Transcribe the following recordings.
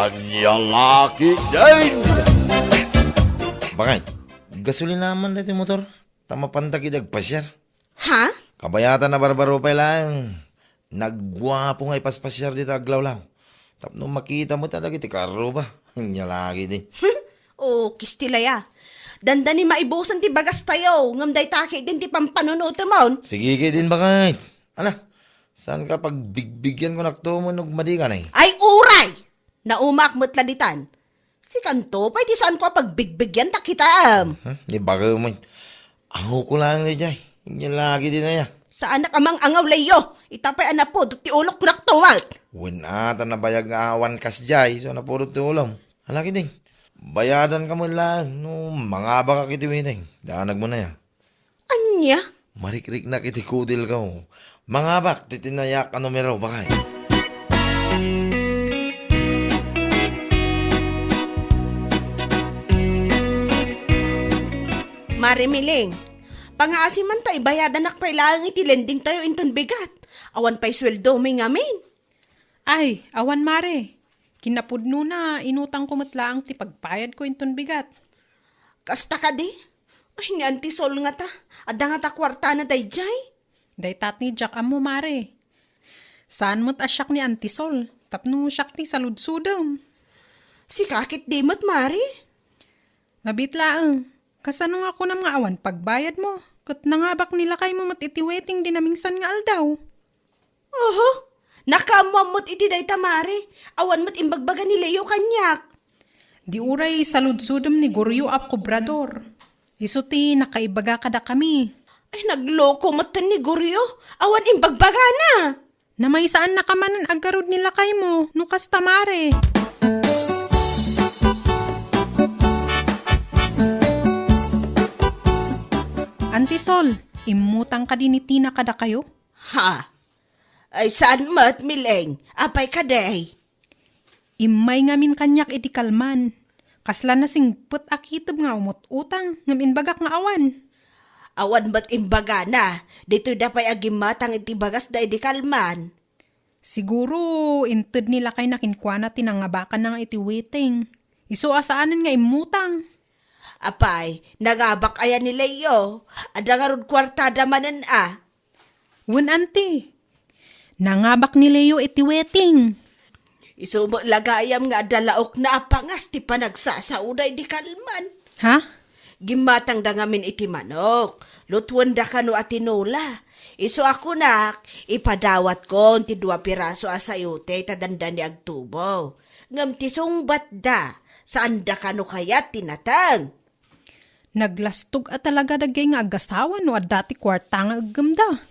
Anya laki din! Bakit? Gasolin naman dito yung motor. Tama pantakidag pasyar. Ha? Kabayatan na barbaro pa lang. Nagwapo nga ipaspasyar dito aglawlaw. Tapno makita mo talaga ti karo ba? Anya lagi din. O, kistilaya. Dandani maibusan ti bagas tayo. Ngamday taki din ti pampanunuto mo. Sige kayo din bakit? Ala, saan ka pag bigbigyan ko naktuman og madikan eh? Ay, uray! Naumak mo't laditan. Si Kanto, pwede saan ko pagbigbigyan takitam. Di baka mo. Ako ko lang na dyan. Anya lagi din na yan. Saan na kamang angaw layo? Itapay anak po, ti ulok ko naktuwag. Wala na bayag nga awan kas jay. So napurot ti ulam. Halaki din. Bayadan ka mo lang. No, mga baka kitiwiting. Daanag mo na yan. Anya? Marikrik na kitikudil ka mo. Mga bak, titinayak ka numero bakay. Marimiling. Pangaasiman tayo, bayadan nak pailangan itilending tayo inton bigat. Awan pa'y sweldo may ngamin. Ay, awan mare. Kinapudno na, inutang ko matlaang ti pagpayad ko inton bigat. Kasta ka di? Ay, ni Auntie Sol nga ta. Ada nga ta kwarta na dayjay. Daytat ni Jack amo mare. Saan mo't asyak ni Antisol? Tapno syak ni saludsudam. Si kakit di mo't mari. Mabitlaang. Kasano nga ako ng mga awan pagbayad mo? Kat nangabak nila kay mo matitiweting dinamingsan nga aldaw. Oho, nakamamot iti day tamari. Awan mo't imbagbaga ni Leo kanyak. Di uray saludsudam ni Goryo ap Cobrador. Isuti nakaibaga kada kami. Ay, nagloko mo't ni Goryo. Awan imbagbaga na. Na may saan nakamanan agarod nila kay mo, nukas tamare. Antisol, imutang ka din ni Tina kada kayo? Ha? Ay, saan mo't mileng? Apay ka day. Imay ngamin kanyak iti kalman. Kasla na sing put akitob nga umot utang, ngamin bagak nga awan. Awan mo't imbaga na. Dito dapay agimatang iti bagas da iti kalman. Siguro, inted nila kay nakinkwana tinangabakan ng iti waiting. Iso asaanan nga imutang. Apay, nagabak ayan ni Leo. Ada nga rod kwartada manan ah. Wen anti, nangabak ni Leo iti waiting. Isumo lagayam nga dalaok na apangas ti panagsasauday di kalman. Ha? Gimatang da ngamin iti manok. Lutwan da kano atinola. Iso ako nak, ipadawat ko ti 2 piraso asayute tadanda ni agtubo. Ngam ti sungbat da, saan da kano kaya tinatang? Naglastog at talaga dagay nga agasawan no at dati kwarta nga agamda.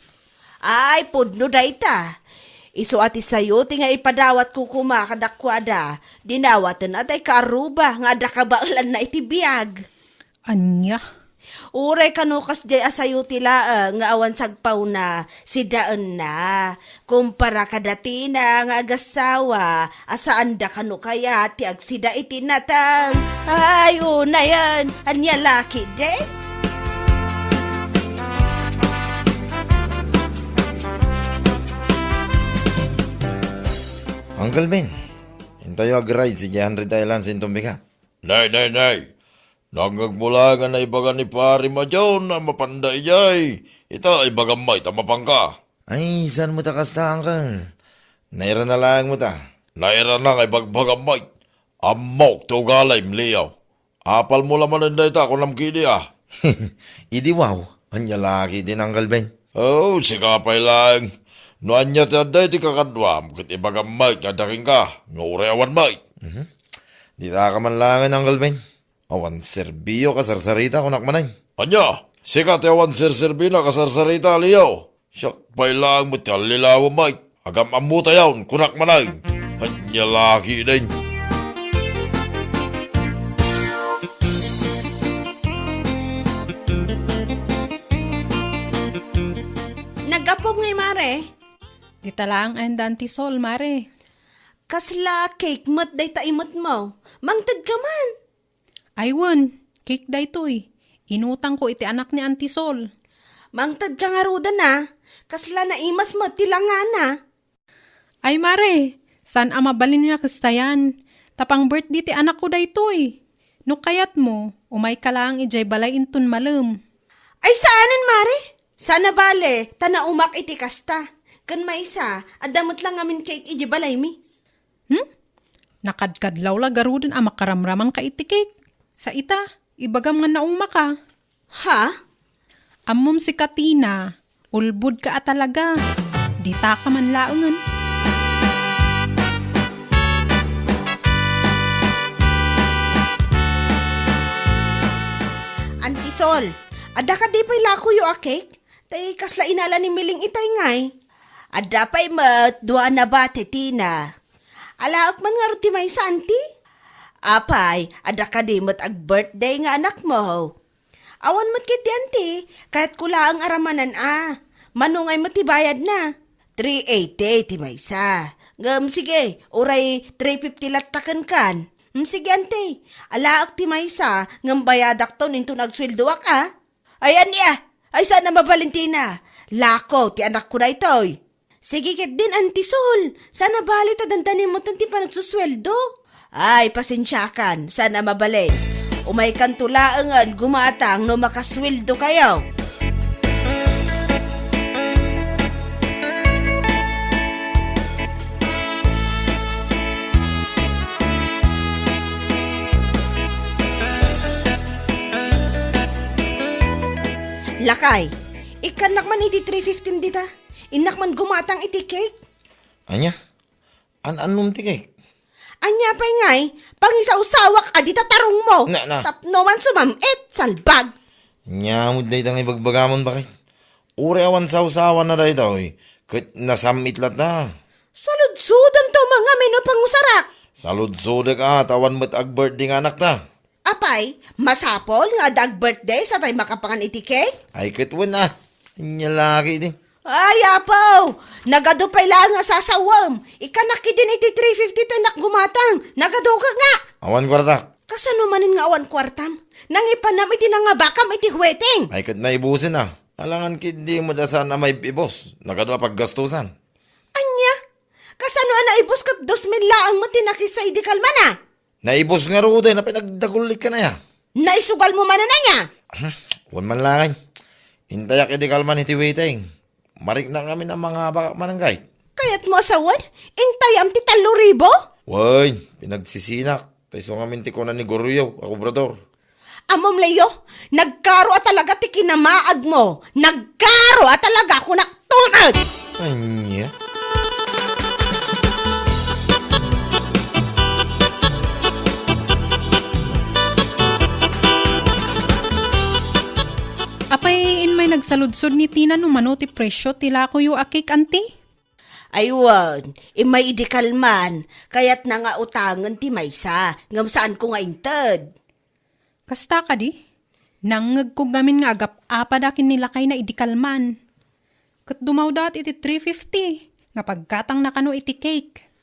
Ay, pudno da ita. Iso ati sayute nga ipadawat ko kumakadakwada. Dinawatan at ay karuba nga da kabaulan na iti biyag. Anya? Uray kanukas jay asayo tila nga awan sagpaw na si daan na. Kumpara kadati na nga agasawa, asaan da kanu kaya ti agsida itinatang. Ay, una yan, anya laki de. Uncle Ben, hintayo ag-ride si 100 Islands in Tumbiga. Nay. Nangagmula nga na ibaga ni pari madyaw na mapanday jay. Ito ay bagamay tamapang ka. Ay, saan mo ta kasta, Uncle? Naira na lang mo ta. Naira na nga ibagbagamay. Amok to galay mliyaw. Apal mo laman na ita kung namkidi ah. Idi wow, anya laki din, Uncle Ben. Oh, sikapay lang. Noanya taday ti kakadwam kat ibagamay nga daking ka. Ngure awan may. Di ta ka man langan, Uncle Ben. Awan serbiyo ka sarsarita kung nakmanay. Anya, sikat awan sirsirbina kasarsarita liyaw. Siyak pay lang mo talilaw may. Agam amuta yawn kunak manay. Anya laki din. Nagapog ngay mare. Di talang ang Antisol mare. Kasla cake mat day taimot mo. Mangtad ka man. Aywan, cake daytoy. Inutang ko iti anak ni Antisol. Mangtad ka nga ruda na. Kasla na imas mo tilangana. Ay mare, saan ang mabalin niya kastayan? Tapang birthday ti anak ko daytoy. No kayat mo, umay ka lang ijay balay intun malem. Ay saanan, Mare? Sana bale, tana umak iti kasta. Kan maisa, adamot lang amin cake iji balay mi. Nakadkadlaw la garuden a makaramraman ka iti cake. Sa ita, ibagam nga nauma ka. Ha? Ammom si Katina, ulbud ka talaga. Di ta ka man laungan. Auntie Sol, ada ka di pa'y lako yu a cake? Tay kasla inala ni Miling itay ngay. Ada pa'y dua na ba, Tina? Alaok man nga ruti may sa auntie? Apay, ada ka di mat ag birthday nga anak mo. Awan mat kiti auntie, kahit kula ang aramanan manungay matibayad na. 380 ti may sa. Sige, uray 350 latakan kan. Sige auntie, alaak ti may sa, ngam bayadak to ninto nagsweldo ka. Ayan niya, ay sana mabalintina. Lako, ti anak ko na itoy. Sige ket din, Auntie Sol. Sana balit adandanin mo tanti pa nagsusweldo. Ay, pasensyakan. Sana mabalin. Umay kan tulaangan, gumatang no makasweldo kayo. Lakay, ikanak man iti 315 dita. Inak man gumatang iti cake. Anya? Anum ti cake? Anya pa'y ngay, pangisaw-sawak adi tatarong mo. Na. Tapno man sumamit, salbag. Anya mo day tang ibagbagamon bakit? Uri awan sausawan na day daw eh. Kahit nasamit lat na. Saludsudam to mga menu pangusarak. Salud-sudak tawan mo't ag birthday nga anak ta. Apay, masapol nga dag birthday sa tayo makapangan iti cake? Ay kitwan na. Anya laki din. Ay, apaw! Nagado pa'y lang nga sasawam. Ikanaki din iti 350 tanak gumatang. Nagado ka nga. Awan kwarta. Kasano manin nga awan kwartam? Nang ipanam iti nga bakam iti huweteng. Ay kat na ibusin na. Alangan kid di mo dasan na may ibos. Nagado paggastusan. Anya? Kasano ibus kat 2,000 laang mo tinakisa idi kalmana? Naibos nga ro day na pinagdagulit ka na ya. Naisugal mo man na nga. Huwag man langay. Hintayak iti kalman iti waiting. Marik na kami ng mga baka mananggay. Kaya't mo asawan? Intayam ti 3,000? Woy, pinagsisinak. Taiso nga minti ko na ni Guruyaw, ako brador. Amom Leo, nagkaro at talaga ti kinamaag mo. Nagkaro at talaga ako naktunad. Anya? Apay in may nagsaludsod ni Tina no mano ti presyo tila ko yu akik auntie. Aywan, imay idikalman, kaya't na nga utangan ti maysa, ngam saan ko nga inted. Kasta ka di? Nangag ko gamin nga agap apadakin nila kay na idikalman. Kat dumaw dat iti 350 nga pagkatang nakano iti cake.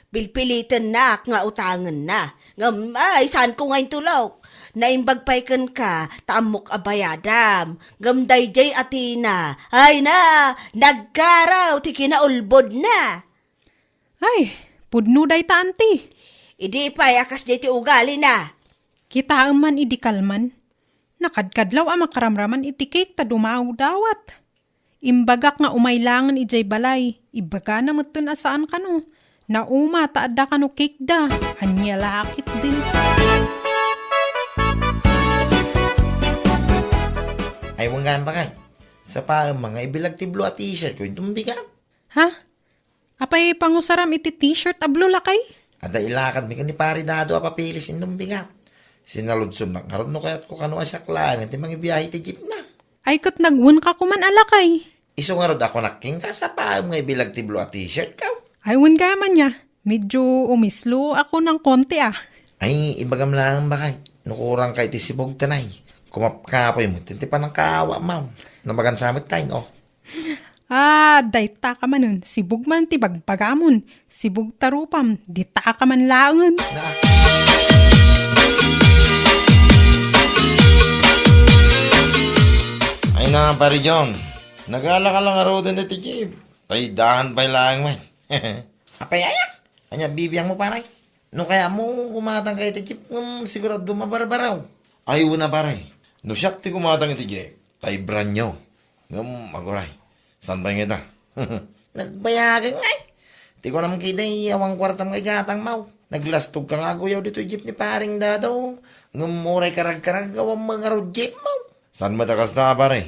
Pilpilitan na nga utangan na, ngam ay saan ko nga intulaw. Naimbagpaykan ka, taamok abayadam, gamday jay atina, ay na, nagkaraw, ti kinaulbod na. Ay, pudno day ta auntie. Idi pa'y akas jay ti ugali na. Kita man idikalman. Nakadkadlaw ang makaramraman iti cake ta dumaw dawat. Imbagak nga umaylangan ijay balay, ibaga na mutun asaan kano. Nauma taadda kano cake da, anya lakit din. Ay wanggan ba kay? Sa pa mga ibilag ti blue at t-shirt ko yung bigat. Ha? Apay pangusaram iti t-shirt ablo lakay? Ada ilakad mi ni pari dado apapilis indong bigat. Sinaludson na karon no kayat ko kano asyak lang ti mga biyahe ti jeep na. Ay kat nagwun ka kuman alakay. Iso nga rod ako naking ka sa pa mga ibilag ti blue at t-shirt ka. Ay wun ka man niya. Medyo umislo ako ng konti ah. Ay ibagam lang ba kay? Nukurang kay ti sibog tanay. Kumapkapoy mo, tinti pa ng kawa, ma'am. Namagan sa amit tayo, oh. Ah, dayta ka man nun. Sibug man ti bagbagamon. Sibug tarupam, dita ka man laangan. Ay na, pari John. Nagala ka lang aro din iti Jeep. Ay, dahan pa'y lang, man. Apay, ayak. Anya, bibiyang mo, paray. No kaya mo kumatang kay iti jeep sigurado mabarbaraw. Ayaw na pare. No siyak ti kumatang iti jeep. Tay brand nyo. Ngam aguray. San ba nga ita? Nagbayagan nga eh. Ti ko naman kinay awang kwartam kay gatang mau. Naglastog ka nga guyaw dito jeep ni paring dadaw. Ngumuray karag-karag awang mga road jeep mau. San matakas na pare?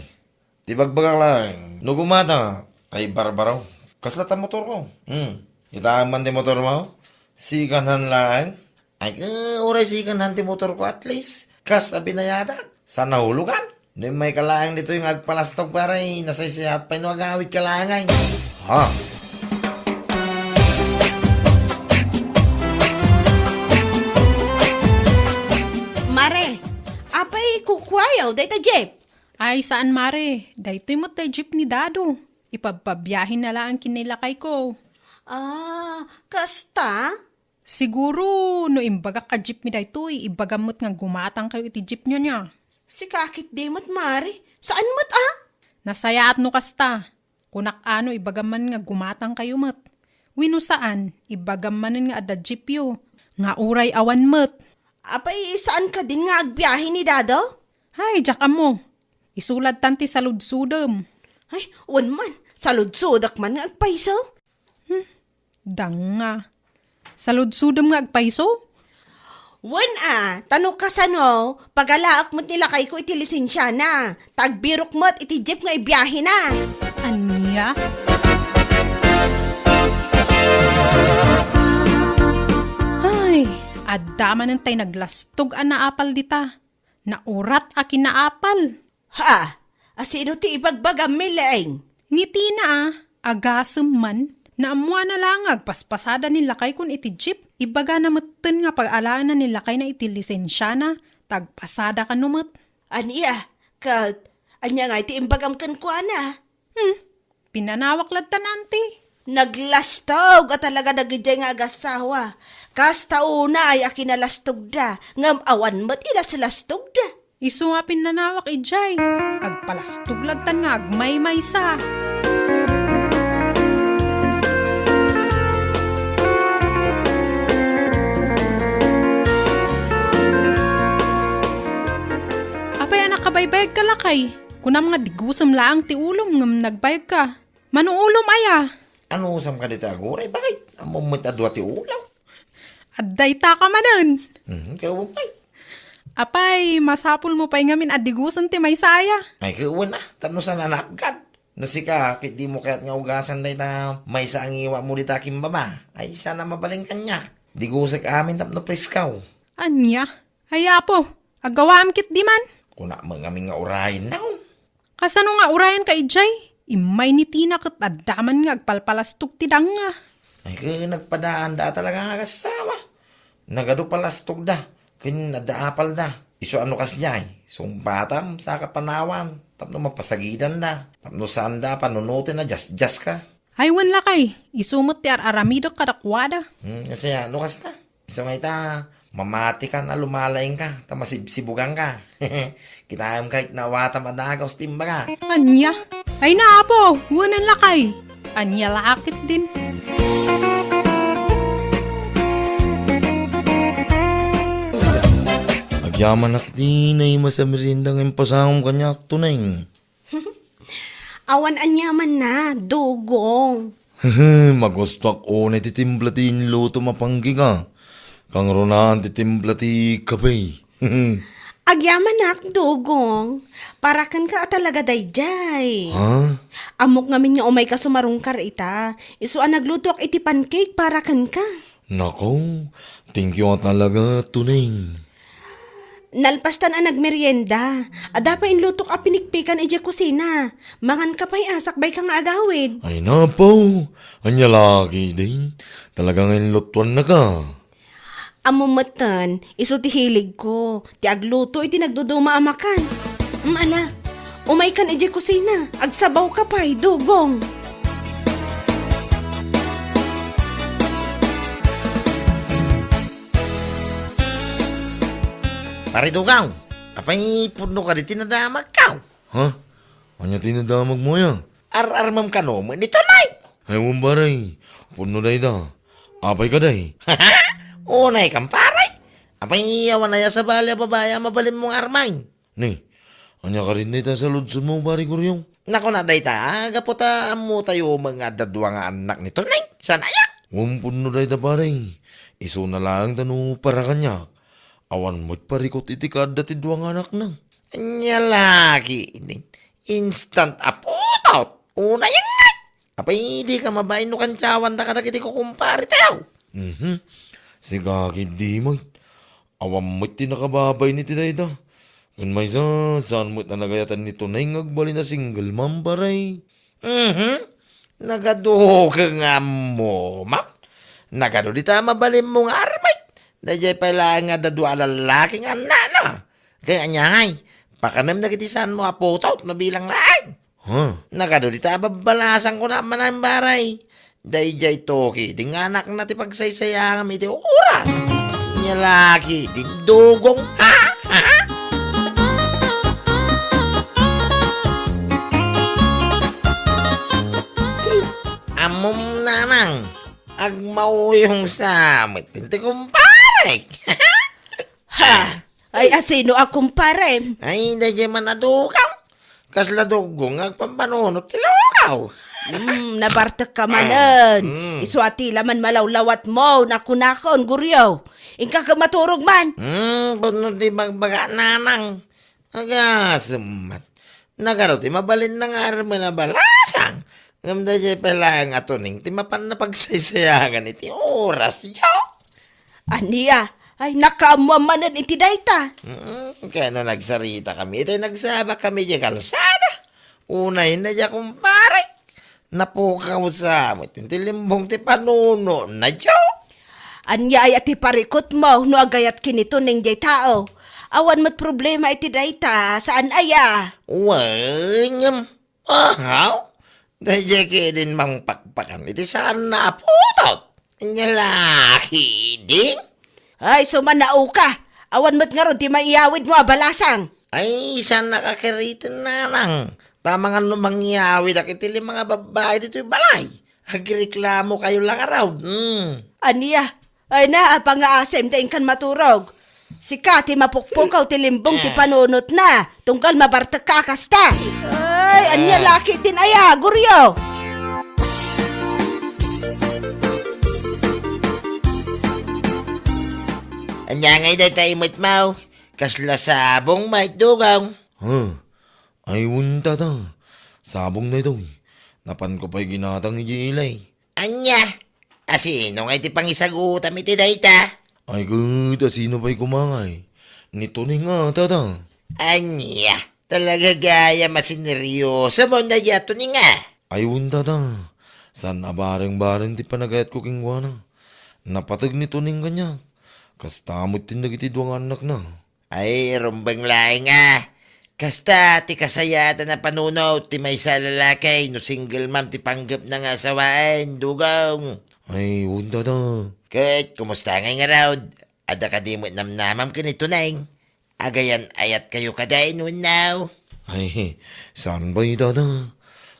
Ti bagbagak lang. No kumata. Tay barbaraw. Kaslatan motor ko. Itaang man ti motor mo. Sikanhan lang. Ay uray sikanhan ti motor ko at least. Kas abinayada. Sa nahulugan. No may kalaang dito yung agpalastog paray. Nasaysayat pa yung agawit kalangay. Ha? Mare, apay kukwayaw, day ta jeep. Ay, saan mare? Daytoy mo tay jeep ni Dado. Ipagpabiyahin na lang ang kinilakay ko. Ah, kasta? Siguro, no imbaga ka jeep mi daytoy, ibagamot nga gumatang kayo iti jeep nyo niya. Si kakit di mat, Mare. Saan mat, ah? Nasayaat no kasta. Kunak ano, ibagaman nga gumatang kayo mat. Wino saan, ibagamanin nga ada jeep yo. Nga uray awan mat. Apay, saan ka din nga agbiyahe ni Dado? Hay, jak mo. Isulad tanti sa ludsudem. Ay, wan man. Salud-sudak man nga agpaiso. Danga. Sa ludsudem nga agpaiso? Wan tanong ka sa no, pagalaak mo't nilakay ko iti lisensya na. Tagbirok mo't iti jeep nga ibiyahe na. Anya? Ay, addaman ng tay naglastog ang naapal dita. Naurat akin naapal. Ha? Asino ti ibagbagam milaing? Ngiti na agasem man. Naamuan na lang agpaspasada nila kay kun iti jeep. Ibaga na meten nga pag-alaan na nila kay na iti lisensya na. Tagpasada ka numot. Aniya, anya nga iti imbagam kan ko na. Pinanawak ladta nanti. Naglastog at talaga nagijay nga agasawa. Kasta una ay akinalastog da. Ngam awan mo't ilaslastog da. Isu nga pinanawak ijay. Agpalastog ladtan nga agmay-may sa. Apay anak kabaybayag ka lakay. Kunam nga digusam laang ti ulom ngam nagbayag ka. Manuulom aya. Ano usam ka dito aguray? Bakit? Amumit adwa ti ulaw. Adday ta ka manan. Kawumay. Apay, masapul mo pa'y ngamin adigusan ti may saya. Ay kawan na. Tapno sa nanapgad. No si ka, kit di mo kaya't nga ugasan day na may sa ang iwa mo dita kimbaba. Ay sana mabaling kanya. Di gusak amin tapno preskaw. Anya? Haya po, agawaam kit di man. Kuna mga aming nga urayin na. Kasano nga urayan ka ijay? Imay ni Tina kat addaman nga agpalpalastog ti danga. Ay nagpadaan da talaga nga kasama. Nagado palastog da. Kanya nadaapal da. Iso ano kas niya Sumbatam sa kapanawan. Tapno mapasagidan da. Tapno saan da panunutin na just ka. Ay wan lakay, isumot ti araramido kadakwada. Kasi ano kas na. Iso nga ita, mamati ka na lumalaing ka. Tamasibsibugan ka. Kita kahit nawatam adagaw timba ka. Anya? Ay naapo, wanan lakay. Anya lakit din. Agyaman at di na masamirindang yung pasangong kanya tunay. Awan anyaman na, dugong. Magustak o na titimplatin luto mapanggi ka. Kang ronan titimplati kabay. Agyaman nak, dugong. Parakan ka talaga dayjay. Ha? Amok ngamin niya umay ka sumarungkar ita. Isuan nagluto ak iti pancake parakan ka. Nako, thank you nga talaga tunay. Nalpastan ang nagmerienda. Ada pa inlutok a pinikpikan ije kusina. Mangan ka pa'y asakbay kang agawid. Ay napaw, anya lagi din. Talagang inlutuan na ka. Amumatan, iso ti hilig ko. Ti agluto iti nagduduma amakan. Ala, umay kan ije kusina. Agsabaw ka pa'y, dugong. Paridugaw, apay puno ka di tinadamag ka. Ha? Anya tinadamag mo ya? Ar-armam ka no, nito nay. Ay baray, puno day da. Apay ka day. Unay kang paray. Apay iyawan na ya sa bali babaya mabalin mong armay. Ni, anya ka rin dito sa lodson mo, pare kuryong. Nako na dayta, gaputa amo tayo mga dadwa nga anak nito nay. Sana ya? Ngumpun no dito, pare. Iso na lang tanu para kanya. Awan mo't parikot itikad dati duwang anak na. Anya lagi. Instant apot out. Una yan ngay. Apay di ka mabain no kantsawan na kadakiti ko kumpare tayo. Sigagi di mo't. Awan mo't tinakababay ni tidayda. Kung may saan mo't na nagayatan nito na ingagbali na single mom, pare. Nagaduhog nga mo, ma. Nagado di ta mabalin mo nga armay. Dajay pala nga dadwa lalaking anana. Kaya nyay, pakanam na kitisan mo apotot na bilang laing. Nagado di ta babalasan ko na manang baray. Dajay toki, di nga anak na ti pagsaysayangan iti oras. Nya laki, di dugong ha? Amom nanang, agmauyong samit, tinti kumpare. Ha! Ay asino akong pare. Ay, dahil man nadukaw. Kasla dugong agpampanunot tilukaw. Nabartek ka manan. Iswati laman malawlawat mo, nakunakon, guryo. Ingka ka maturog man. Bunod di magbaga nanang. Agasumat. Nagarot, mabalin na nga arma na balasang. Ngamda dyan pala ang atuning, timapan na pagsaysayangan iti oras yaw. Aniya, ay nakamuamanan iti dayta. Kaya no nagsarita kami, ito nagsaba kami dyan kalsada. Unay na dyan kumpare. Napukaw sa mo, tintilimbong ti panuno na dyan. Anya ay ati parikot mo, no agayat kinito ning jay tao. Awan mo't problema iti dayta, saan aya? Wangam. Ahaw. Dahil kaya din mang pakpakan, iti saan na putot. Nyalaki din. Ay, sumanao ka. Awan mo't nga ron, di maiyawid mo abalasang. Ay, saan nakakaritin na lang. Tama nga lumangyawid, akitili mga babae dito yung balay. Agreklamo kayo lang araw. Aniya, ay na, pangaasem daing kan maturog. Si Kati mapukpukaw tilimbong ti panunot na, tungkal mabartek kakasta. Ay, anya laki din aya, guryo. Anya ngay day tayo mo, kasla sabong may dugaw. Ay unta ta. Sabong na ito. Napan ko pa'y ginatang ijilay. Anya, asino ngay ti pangisagutam iti dayta? Ay gud, sino pa'y kumangay? Nito ni nga, tata. Anya, talaga gaya masineryoso mo na yato ni nga. Ay unta ta. San abareng-bareng ti panagayat ko kingwana. Napatag nito ning kanya. Kastamot tinagiti duwang anak na. Ay, rumbang laing nga. Kasta, ti kasayatan na panunaw, ti may sa lalakay, no single mom, ti panggap na nga sawaan, dugaw. Ay unta ta. Kat, kumusta ngay nga raw? Ada ka di mo namnamam ka nito naing. Agayan ayat kayo kaday nun now. Ay, saan ba tata?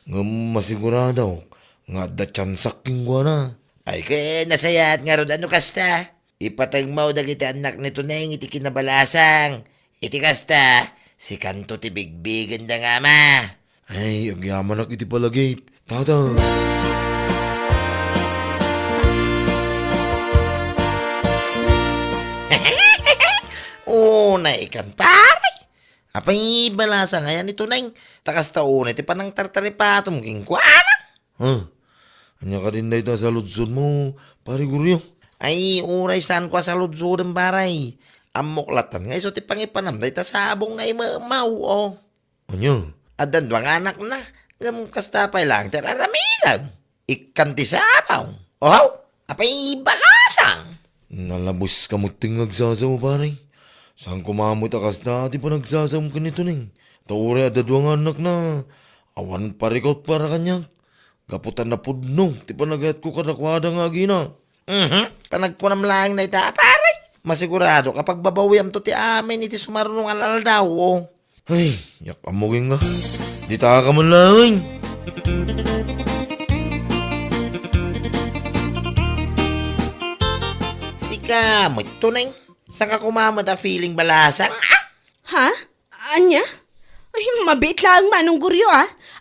Ngam masigurado. Nga da tsansak kingwana. Ay, kaya nasayat nga raw, ano kasta? Ipatag mo dagiti anak nito naing iti kinabalasang. Iti kasta, si kanto ti bigbigan da nga ma. Ay, agyaman ak iti palagay. Tata. Una ikan pare. Apay balasa ngayon ito na yung takas taon iti panang tartaripatom king kuana. Anya ka din na ita sa lutsod mo, pare guryo. Ay uray saan ko sa ludsod ng baray. Amoklatan nga iso ti pangipanam da ita sabong nga imamaw o. Anya? Adan duwang anak na. Ngam kastapay lang tararamidan. Ikan ti sabaw. Oh, apay balasang. Nalabos ka mo tingag sasaw, pare. Saan kumamot akas na, di pa nagsasam ka nito ning. Taure adadwang anak na. Awan parikot para kanya. Kaputan na pudno, di pa nagayat ko kadakwada nga gina. Panagkunam lang na ita, pare. Masigurado kapag babawiyam to ti amin iti sumarunong alal daw. Oh. Ay, yak amuging nga. Di ta ka man lang. Si gamit to, Neng. Saan ka kumamot a feeling balasang? Ha? Anya? Ay, mabit lang manong guryo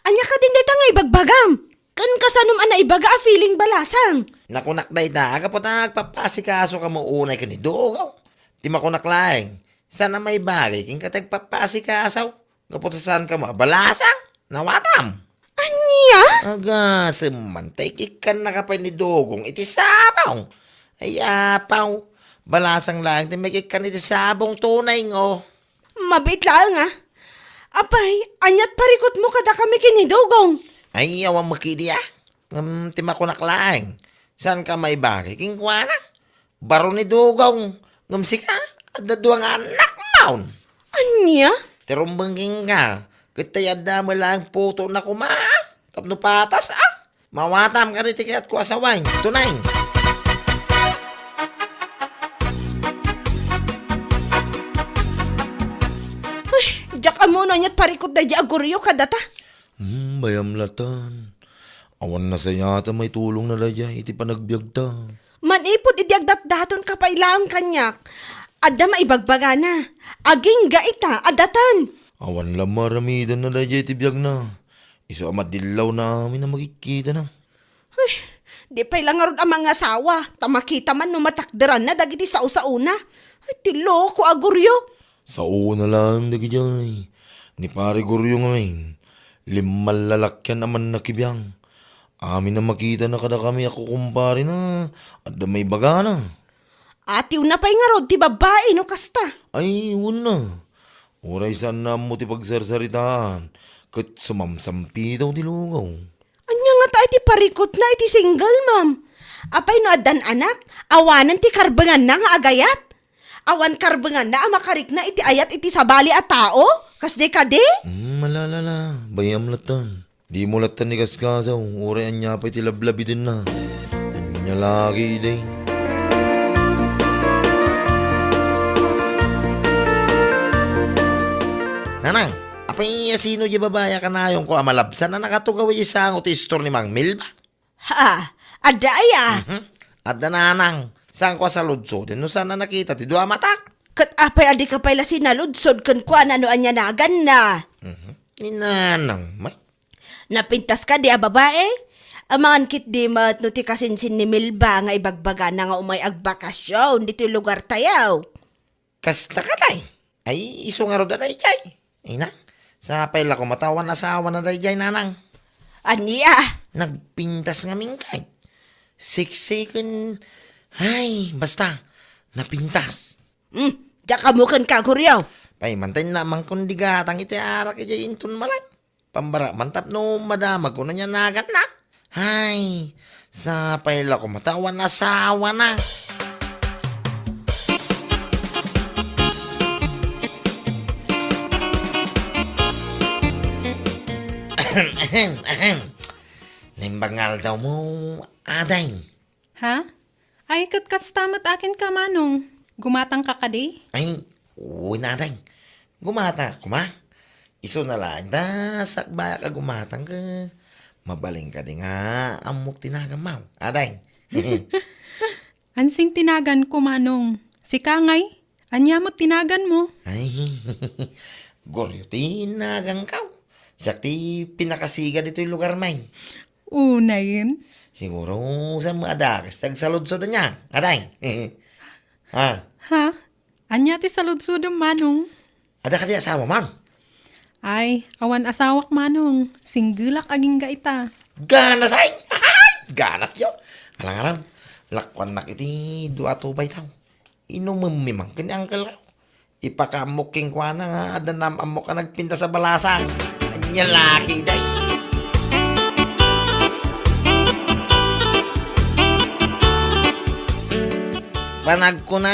Anya ka din deta nga ibagbagam. Kan kasanom ana ibaga a feeling balasang. Nakunak day ta, kapot nagpapasikaso ka mo unay ka ni Dogaw. Di makunak laeng. Sana may bagay king katag papasikasaw. Kapot saan ka mo, balasang? Nawatam. Anya? Aga, semantay kikan na kapay ni Dogong, iti sabaw. Ay, apaw. Balasang lang, ti may kikan iti sabong tunay ngo. Mabit lang Apay, anyat parikot mo kada kami kinidugong. Ay, awang makidi ti makunak laeng. Saan ka may bagay king kuwana? Baro ni Dogong. Ngumsika, at daduang anak maun. Anya? Tirumbangking ka, kitayad na mo lang puto na kuma. Tapno patas Mawatam ka rin tikat ko asaway. Tunay. Diyak amo no anyat parikot da di aguryo kadata. Bayam latan. Awan na sa yata may tulong na daya, iti panagbiag ta. Manipod idiagdat daton kapailang kanyak. Adda maibagbaga na. Aging gaita, adatan. Awan lang maramidan na daya, iti biag na. Isa amadilaw namin na magkikita na. Di pa'y lang ang mga asawa. Tamakita man numatakderan na dagiti sa una. Ay, tilo ko aguryo. Sa una lang, dagijay. Ni pare guryo ngayon. Limal lalakyan naman nakibiyang. Amin na makita na kada kami ako kumpare na. At da may baga na. Atiw na pa'y nga rod, ti babae no kasta. Ay, una. Uray saan na mo ti pagsarsaritaan. Kat sumamsampi daw ti lugaw. Anya nga tayo ti parikot na iti single, ma'am. Apay no adan anak, awanan ti karbengan na nga agayat. Awan karbengan na makarik na iti ayat iti sabali at tao. Kasde kade? Malalala, bayam latan. Di mo latan ni kaskasaw, uray anya pa iti lablabi din na. Anya lagi din. Nanang, apay sino di babaya ka na yung ko amalabsan na nakatugaw yung sangot store ni Mang Milba? Ha, adaya. At nanang, saan ko sa lodso din no sana nakita ti dua matak? Kat apay adi ka pala sinaludsod kun kwa ano anya nagan na. Ni nanang, may. Napintas ka di babae? Amangan kit di matno ti kasinsin ni Milba nga ibagbaga na nga umay agbakasyon dito yung lugar tayaw. Kasta ka day. Ay, iso nga ro da day jay. Ay na, sa pala ko matawan asawa na day jay nanang. Aniya? Nagpintas nga mingkay. 6 second. Ay, basta, napintas. Diyak kamukan ka kuryaw. Pay, mantay naman kundi gatang iti arak iti intun malay. Pambara, mantap no madamag ko na niya nagan na. Ay, sa pala ko matawan asawa na. Nimbangal daw mo, aday. Ha? Ay, katkastamat akin ka, manong. Gumatang ka kadi? Ay, uwi na aday. Gumata, kuma. Iso na lang, da, sakbaya ka gumatang ka. Mabaling ka din nga, amok tinagamaw. Aday. Ansing tinagan ko, manong. Si Kangay, anya mo tinagan mo. Ay, goryo, tinagang kaw. Siya ti pinakasiga dito yung lugar may. Una yun. Siguro sa mga adakas, tagsalod-sod na niya. Aday. Ha? Ha? Anya ti saludsudong, manong. Ada ka di asawa, man. Ay, awan asawak, manong. Singgulak aging gaita. Ganas ay! Ay! Ganas yo! Alang-alang, lakwan nak iti dua tubay tao. Inumimang kini angkel ka. Ipakamuking kwa na nga, adanam amok ka nagpinta sa balasang. Anya laki day. Panag ko na,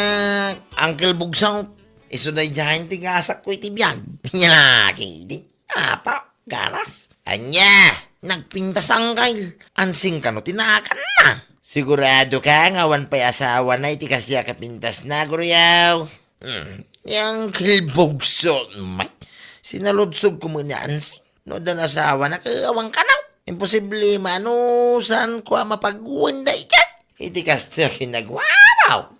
Uncle Bugsang, iso na dyan tigasak ko itibiyag. Anya laki day. Apa, ganas. Anya, nagpintas ang kail. Ansing ka no, tinakan na. Sigurado ka, ngawan pa'y asawa na iti kasya kapintas na, guryaw. Yang kilbogso, may. Sinalodsog ko muna ansing. No, dan asawa na kawang kanaw. Imposible manusan ko mapagwanda ikan. Iti kasya kinagwawaw.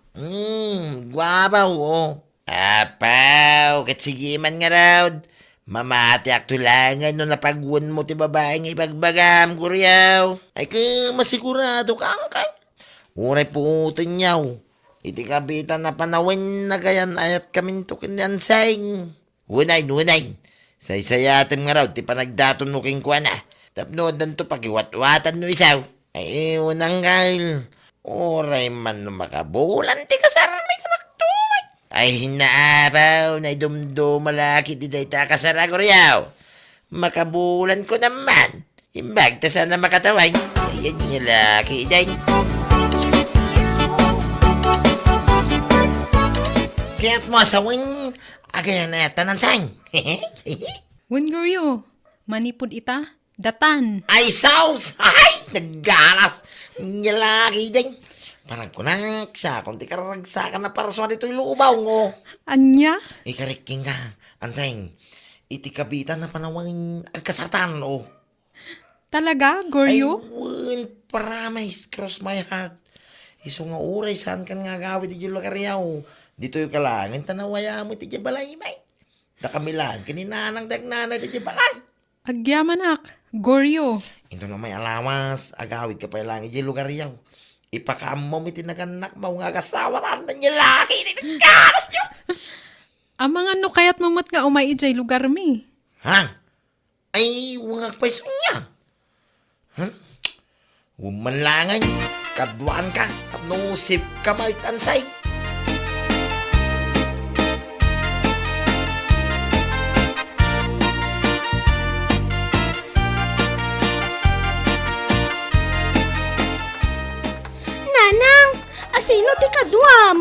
Gwabaw, oh. Apaw, katsigiman nga raw. Mamati aktulangan no napagwan mo ti babae nga ipagbagam, guryaw. Ay ka masigurado ka angkay. Uray putin yaw. Iti kabitan na panawin na gayan ayat kamin to kinyansay. Unay. Saysayatim nga raw, ti panagdaton mo king kwa na. Tapnodan to pagiwat-watan no isaw. Ay, unang gail. Oray man no makabulan, ti kasarami ka nagtumay. Ay, hinaabaw, na idumdo malaki di day ta kasara koryaw. Makabulan ko naman. Imbag ta sana makataway. Ayan yung laki day. Kaya't mo asawin, agayan na tanan sang. Wen Goryo, manipod ita, datan. Ay, saus! Ay, naggalas! Nyalaki din. Parang kunak siya, kung di karagsakan na para sa dito'y lubaw ngo. Anya? Ikariking ka, anseng. Iti kabitan na panawang agkasartan, oh. Talaga, Ay, Goryo? wouldn't promise, cross my heart. Iso nga uray, saan ka nga gawid di yung lakaryaw. Dito yung kalangin, tanawaya mo iti balay, may. Da kami lang, kininanang dagnanay di balay. Agyamanak, Goryo. Ito na may alawas, agawid ka pa lang iti lugar yaw. Ipakaamo mi tinaganak mo nga kasawa tanda niya laki, nagkaras niyo. Amang ano kaya't mamat nga umay ijay lugar mi? Ha? Ay, wangag pa iso niya. Ha? Umanlangan, kadwaan ka, kapnusip ka maitansay. Nanang, asino ti kaduam?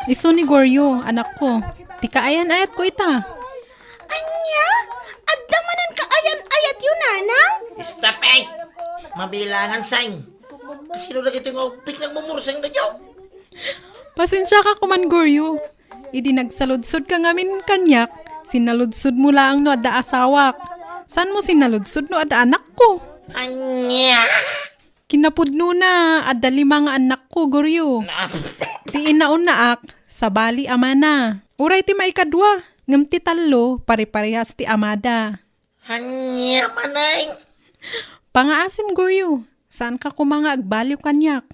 Iso ni Goryo, anak ko. Tika ayan-ayat ko ita. Anya? Adamanan ka ayan-ayat yun, nanang? Stop eh! Mabilangan sang. Sino na ito yung upik nagmumursang na niyo? Pasensya ka kuman, Goryo. Idi nagsaludsod ka ngamin kanyak. Sinaludsod mo lang no ada asawak. San mo sinaludsod no ada anak ko? Anya! Kinapudno na, ada 5 nga anak ko, Goryo. Ti inaon na ak, sa bali amana. Uray ti maikadwa, ngam ti talo, pare-parehas ti amada. Anya manay! Pangaasim, Goryo, saan ka kumanga agbaliw kanyak?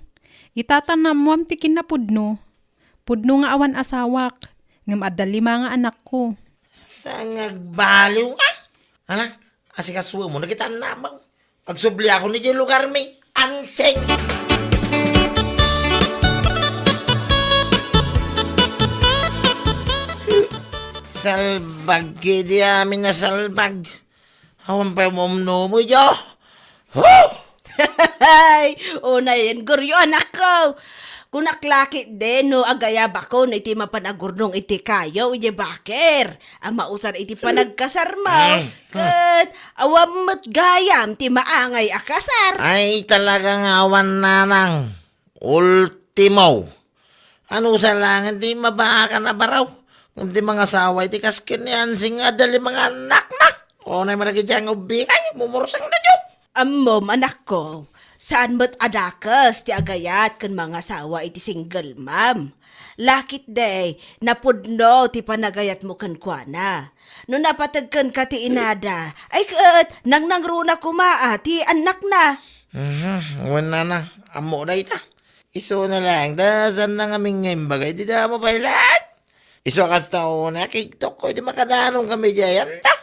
Itatanam mo am ti kinapudno. Pudno nga awan asawak, ngam ada 5 nga anak ko. Saan nagbaliw ka? Hala, asikasuwa mo, nakita namang. Agsubli ako ni yung lugar may anseng. Salbag, kidi amin na salbag. Hawan pa mo mo yo. Huh! Ay, una yan, Goryo, anak ko. Kung naklaki din, no, agayab ako na iti mapanagurnong iti kayo, iti baker. Ang mausar iti panagkasarmaw. Kat, awam mat gayam, ti maangay akasar. Ay talagang awan nanang. Ultimo. Ano sa langan di mabaka na baraw. Kung di mga saway ti kaskin yan singa dali mga anak na. O na maragi diyang ubikay, mumursang na diyo. Amom, anak ko. Saan mo't adakas ti agayat kan mga sawa iti single mom? Lakit day, napudno ti panagayat mo kan kuana. No napatagkan ka ti inada, ay kaat, nang nangruna kumaa ti anak na. Wala na. Amo na ita. Iso na lang. Dasan na kaming ngayon bagay. Di na mo bailan. Iso kas tao na. Kiktok ko. Di makadanong kami dyan. Da.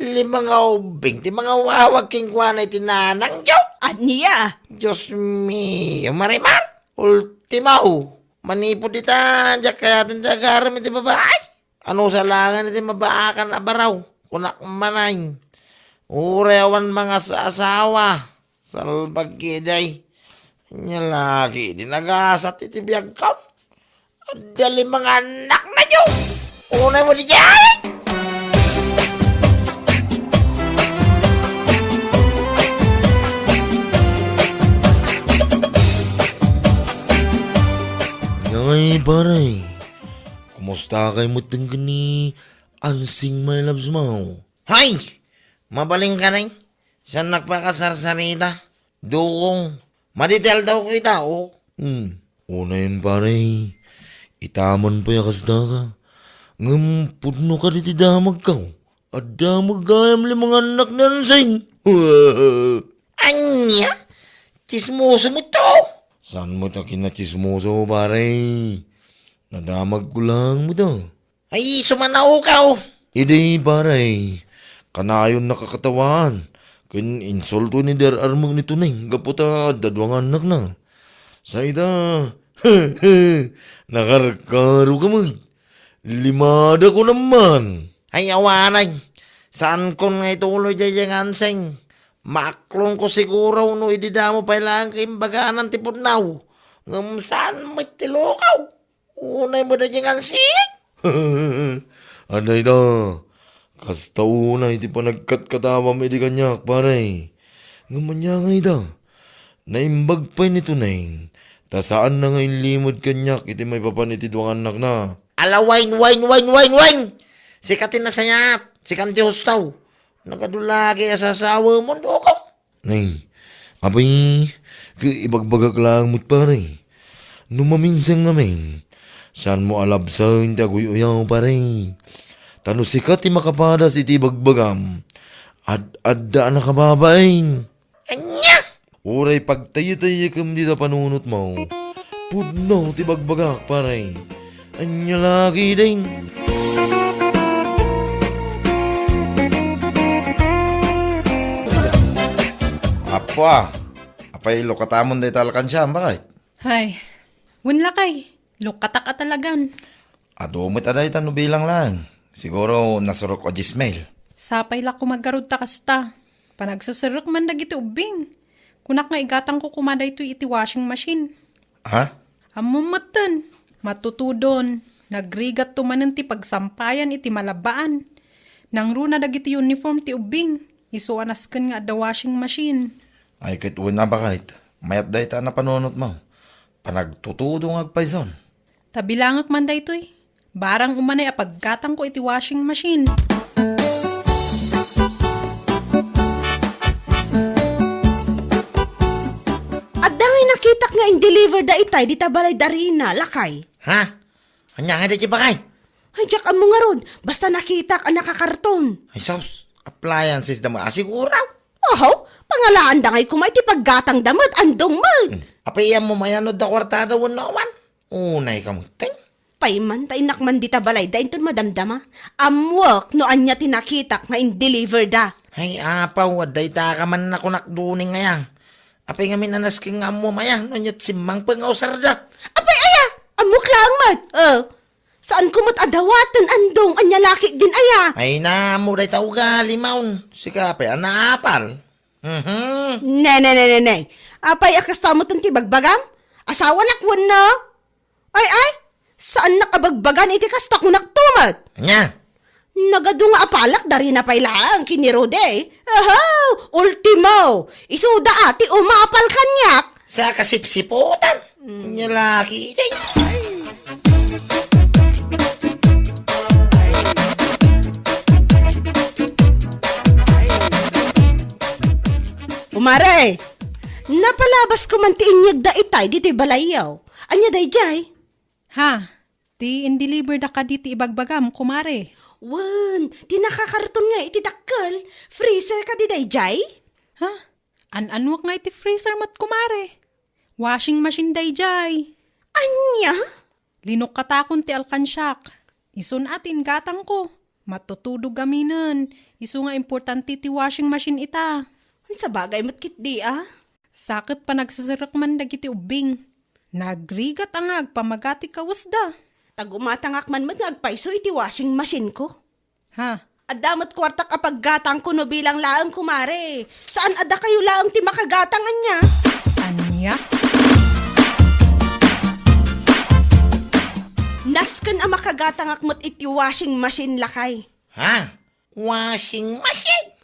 5 nga ubing. Di mga wawag king kwanay tinanang diyo. Aniya, Diyos mi. Marimar. Ultimaw. Manipod ita. Diyak kaya tindagaram iti babae. Ano sa langan iti mabaakan abaraw. Kunak manay. Urewan mga asawa. Salbag kiday. Nya lagi di nagasat iti biyag ka. Dali mga anak na nyo. Unay mo di dyan. Ngay, baray. Kumusta kay mo ni ansing my loves mo? Hay! Mabaling ka rin. Saan nagpakasarsarita? Dukong. Madetail daw kita, oh. Una yun, baray. Itaman pa yakas da ka. Ngam pudno ka di damag ka. At damag gayam limang anak na sing. Anya? Chismoso mo to. Saan mo ta kinachismoso, pare? Nadamag ko lang mo daw. Ay, sumanaw ka oh. Hindi, pare. Kanayon nakakatawan. Kun insulto ni Der Armang nito ning. Gaputa, dadwang anak na. Sa ita, nakarkaro ka mo. Limada ko naman. Ay, awanay. Saan ko nga ituloy dyan yung anseng? Maklong ko siguro no ididamo pa ilang kaimbagaan ng tipudnaw. Ngam saan may tilokaw? Unay mo na dyan anseng? Anay da. Kasta una, iti pa nagkatkatama mo iti kanyak, pare. Ngamanya nga ida. Naimbag pa nito neng. Ta saan na ngayon limod kanyak, iti may papaniti duwang anak na. Ala, wine. Sikatin na sayat. Sikanti hustaw. Nagadulagi asasawa mo do ko. Nay, abay, ibagbagak lang mo't pare. Numaminsang namin. Saan mo alabsa hindi aguy-uyaw pare. Tano sikat ti makapadas iti bagbagam. Adda na kababain. Anya? Uray pagtayo-tayo kam dito panunot mo. Pudno ti bagbagak pare. Anya lagi din. Apa? Apay lokatamon day talakan siya, bakit? Hay, wala kay. Lukatak at talagan. Adumit aday tano bilang lang. Siguro nasurok o Gismail. Sapay la kumagarod ta kasta. Panagsasarok man dagiti ubing. Kunak nga igatang ko kumada ito iti washing machine. Ha? Amumatan. Matutudon. Nagrigat tumanan ti pagsampayan iti malabaan. Nang runa dagiti uniform ti ubing. Isuanasken nga da washing machine. Ay kituin na bakit? Mayat day ta na panunot mo. Panagtutudo ng agpayson. Tabilangak man da ito'y. Barang umanay apaggatang ko iti washing machine. At dangay nakitak nga in-deliver da itay, di tabalay darina, lakay. Ha? Anya nga day bakay? Ay, Jack, ang mga rod, basta nakitak ang nakakarton. Ay sos, appliances na mga asiguraw. Oho, pangalaan da ngay kumay ti paggatang damad, andong mal. Apayam mo mayanod da kwartada won na awan. Unay ka mo, ting. Payman, tay nakman di tabalay, da inton madamdama. Amwak, no anya tinakitak nga in-deliver da. Ay apaw, waday ta ka man ako nakduning ngayon. Apay nga minanas king nga mo maya, no nyat simang pangausar da. Apay, aya, amok lang man. Saan kumot adawatan andong anya laki din aya. Ay na mo day tao gali maun. Sika apay, anaapal. Ne. Apay akas tamot ti bagbagam? Asawa nakwan na. Ay, saan nakabagbagan iti kasta ko naktumat? Anya? Nagado nga apalak dari na pailang kinirode. Ahaw, ultimo. Isuda ati umapal kanyak. Sa kasipsiputan. Inya laki day. Umare, napalabas ko man ti inyag da itay diti balayaw. Anya day jay? Ha? Ti in-deliver da ka diti ibagbagam, kumare. Wan, ti nakakarton nga iti dakkel. Freezer ka di day jay? Ha? An-anwak nga iti freezer mat kumare. Washing machine day jay. Anya? Linok katakon ti alkansyak. Isun atin gatang ko. Matutudog gaminan. Isu nga importante ti washing machine ita. Ay, sa bagay matkit di Sakit pa nagsasarak man dagiti ubing. Nagrigat ang agpamagati kawasda. Tagumatangak man magpaiso iti washing machine ko. Ha? Adamot kwarta kapag gatang ko no bilang laang kumare. Saan ada kayo laang ti makagatangan niya? Anya? Nasken ang makagatangak mo't iti washing machine lakay. Ha? Washing machine?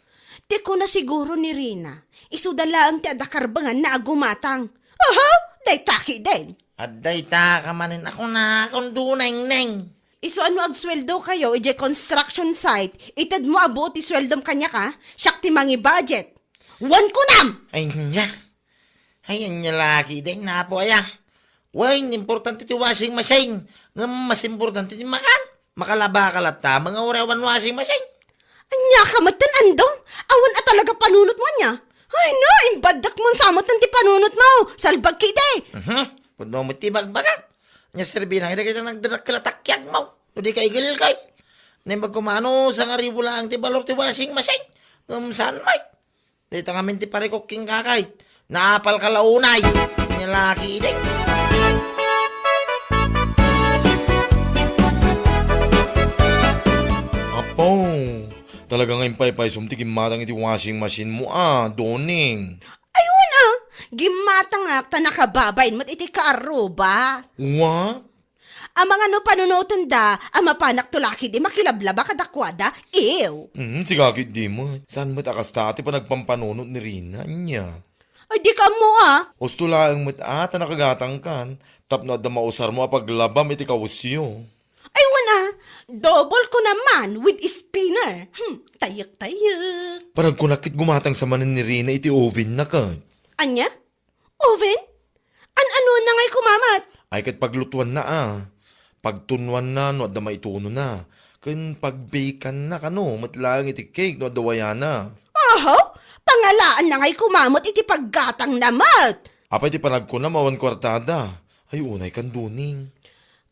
Di ko na siguro ni Rina. Isudala ang ti adakarbangan na agumatang. Aha! Day taki din. Aday ta ka manin ako na akong duneng neng. Iso ano agsweldo kayo, ije construction site, itad mo abot isweldom kanya ka, siyak ti mangi budget. Wan ko nam! Ay nya. Ay nya laki din na po aya. Wine, importante ti washing machine. Nga mas importante ti makan. Makalaba ka lata, mga urawan washing machine. Anya ka matan andong? Awan at talaga panunot mo niya. Ay na, imbadak mo samot ng ti panunot mo. Salbag kide. Puno mo ti bagbagak. Nya serbi na, hindi kita nagdarak kalatakyag mo. Hindi ka igilil kay. Naimbag kumano, sa nga ribo lang ti balor ti washing machine. Saan may? Dito nga minti parikoking kakay. Naapal ka launay. Nilaki ide. Apo, talaga nga impay-pay sumtikim matang iti washing machine mo doning. Ayun gimatangak ta nakababayin mat iti kaaruba. What? Ang mga no panunutan da, ang mapanak tulaki di makilablaba kadakwada, ew. Sigakit di mo. Saan mo takas tati pa nagpampanunot ni Rina niya? Ay di ka mo Gusto lang mo ata nakagatang kan. Tapno at mausar mo paglabam iti kawusyo. Ay double ko naman with spinner. Tayak-tayak. Parang kunakit gumatang sa manin ni Rina iti oven na ka. Anya? Oven? Ano na ngay kumamat? Ay kat paglutuan na Pagtunwan na no at da maituno na. Kun pagbakan na kano matlang iti cake no at dawaya na. Aho? Pangalaan na ngay kumamot iti paggatang namat. Apay ti panag ko na mawan kwartada. Ay unay kan duning.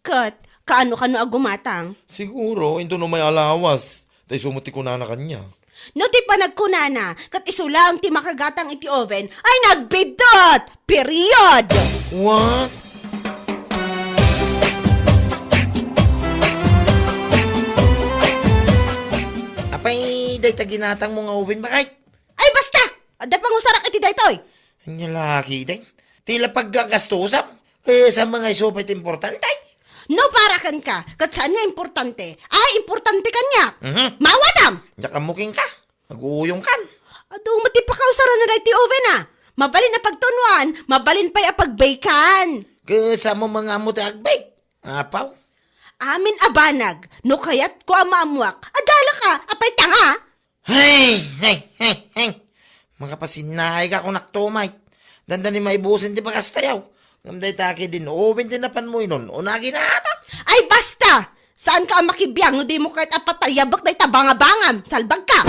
Kat, kaano agumatang? Siguro, ito no may alawas. Tay sumuti ko na kanya. No ti panagkunana, kat isulang ti makagatang iti oven, ay nagbidot! Period! What? Apay, day taginatang mo nga oven bakay. Ay basta! Ada pang usarak iti daytoy! Nilaki day. Tila paggagastusam. Kaya sa mga isupit importante. No parakan ka, kat saan nga importante? Ay, importante kanya! Mawadam! Nakamuking ka. Mag-uuyong kan. Ado, mati pa kausaran na iti oven Mabalin na pagtunuan, mabalin pa'y apagbaykan. Kaya sa mo mga amuti agbay. Apaw. Amin abanag, no kayat ko amamuak. Adala ka, apay tanga! Hey! Mga pasinay ka kung naktumay. Dandan ni maibusin di pagastayaw. Ngamday taki din, oven din napan mo inon. Unagi na ata. Ay basta! Saan ka makibiyang, no di mo kahit apatayabak na itabangabangam. Salbag ka!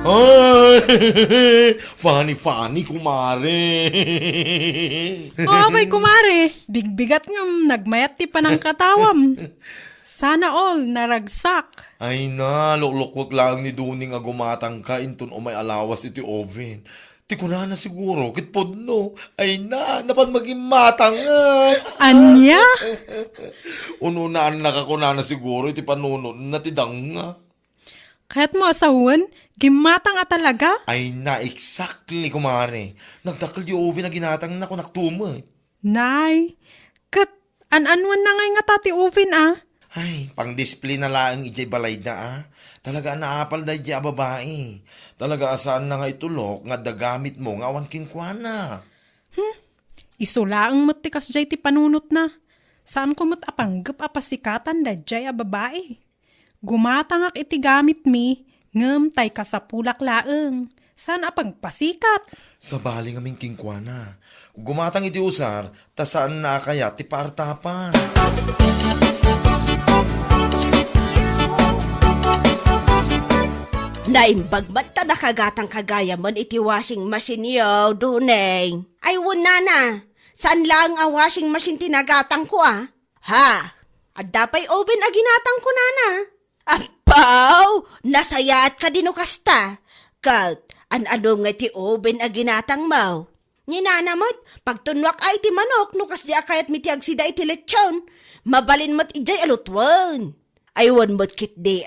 Ay! Funny, kumare. May kumare, bigbigat nga nagmayat ti pa ng katawam. Sana all naragsak. Ay na, lukluk lang ni Duning gumatang ka inton o may alawas iti oven. Ti ko na siguro, kitpod no. Ay na, napan maging matang Anya? Ununaan na siguro iti panunod na tidang nga. Kaya't mo asawan, gimatang talaga? Ay na, exactly kumare. Nagdakal di oven na ginatang na kung naktumay. Nay, kat an-anwan na ngay nga tati oven Ay, pang-display na lang ijay balay na Talaga naapal da ijay babae. Talaga asaan na nga itulok nga dagamit mo nga awan kinkwana. Isulaang matikas jay ti panunot na. Saan ko matapanggap apasikatan da jay babae? Gumatangak iti gamit mi, ngem tay kasapulak laeng. Saan apagpasikat? Sa bali nga ming kinkwana. Gumatang iti usar, ta saan na kaya ti partapan. Naimbagmat ta nakagatang kagaya mon iti washing machine yo, Duneng. Ay wala na. Saan lang ang washing machine tinagatang ko Ha? At dapay oven aginatang ko na. Apaw! Nasayaat ka dinukasta. Kat, ano nga ti oven aginatang mo? Ninanamot, pagtunwak ay ti manok, nukas di akayat mitiag sida iti lechon. Mabalin mo't ijay alutwan. Aywan mo't kit di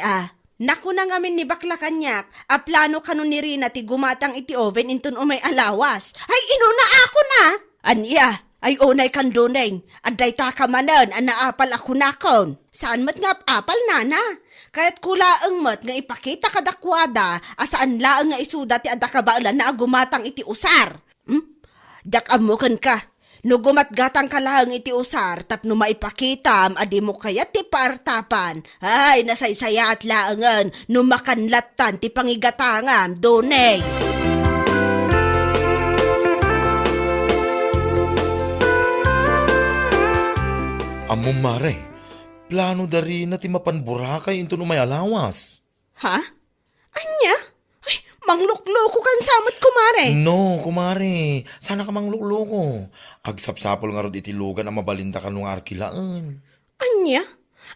Naku na ngamin ni bakla kanyak, plano kanon ni Rina ti gumatang iti oven intun umay alawas. Ay inuna ako na! Anya, ay unay kan Duneng, aday ta ka manan, naapal ako nakon. Saan mat nga apal nana? Kaya't kulaang mat nga ipakita kadakwada, asaan laang nga isuda ti adakabaalan na gumatang iti usar. Dakamukan ka. No gumatgatang ka lang iti usar, tapno maipakitam, adi mo kaya ti partapan. Ay, nasaysaya at laangan, no makanlatan ti pangigatangam, Duneng. Amo mare, plano dari na ti mapan Boracay into no may alawas. Ha? Anya? Ay, manglukloko kan samot kumare. No, kumare, sana ka mangluloko. Agsapsapol nga rod iti lugan ang mabalinda ka nung arkilaan. Anya?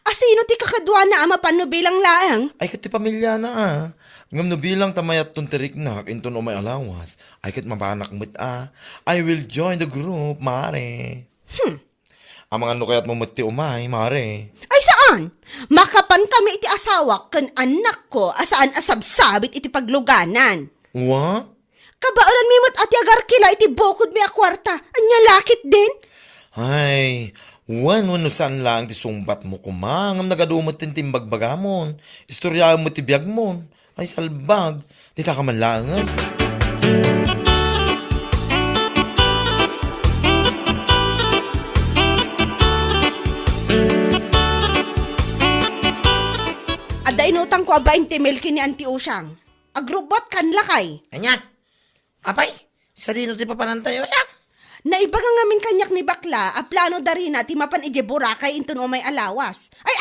Asino ti kakadwa na ama pano bilang laang? Ay kat ti pamilya na Ngam no bilang tamayat ton tirik nak into no may alawas. Ay kat mapanak mo't I will join the group, mare. Ang mga ano kaya't mo mo't ti umay, mare. Ay saan? Makapan kami iti asawa kan anak ko asaan asabsabit iti pagluganan. What? Kabaalan mi mo't ati agar kila iti bukod mi akwarta. Anya lakit din? Ay, wano saan lang ti sumbat mo kumangam nagadumot tin timbagbagamon. Istorya mo ti biyag mo. Ay salbag, di ta ka manlangan. Ada inutang ko 20 mil kini Auntie Usyang. Agrobot kan lakay. Anya? Apay, sa dino ti papanantayo ya? Naibaga ngamin kanyak ni bakla, a plano dari na ti mapan ije Boracay into no may alawas. Ay,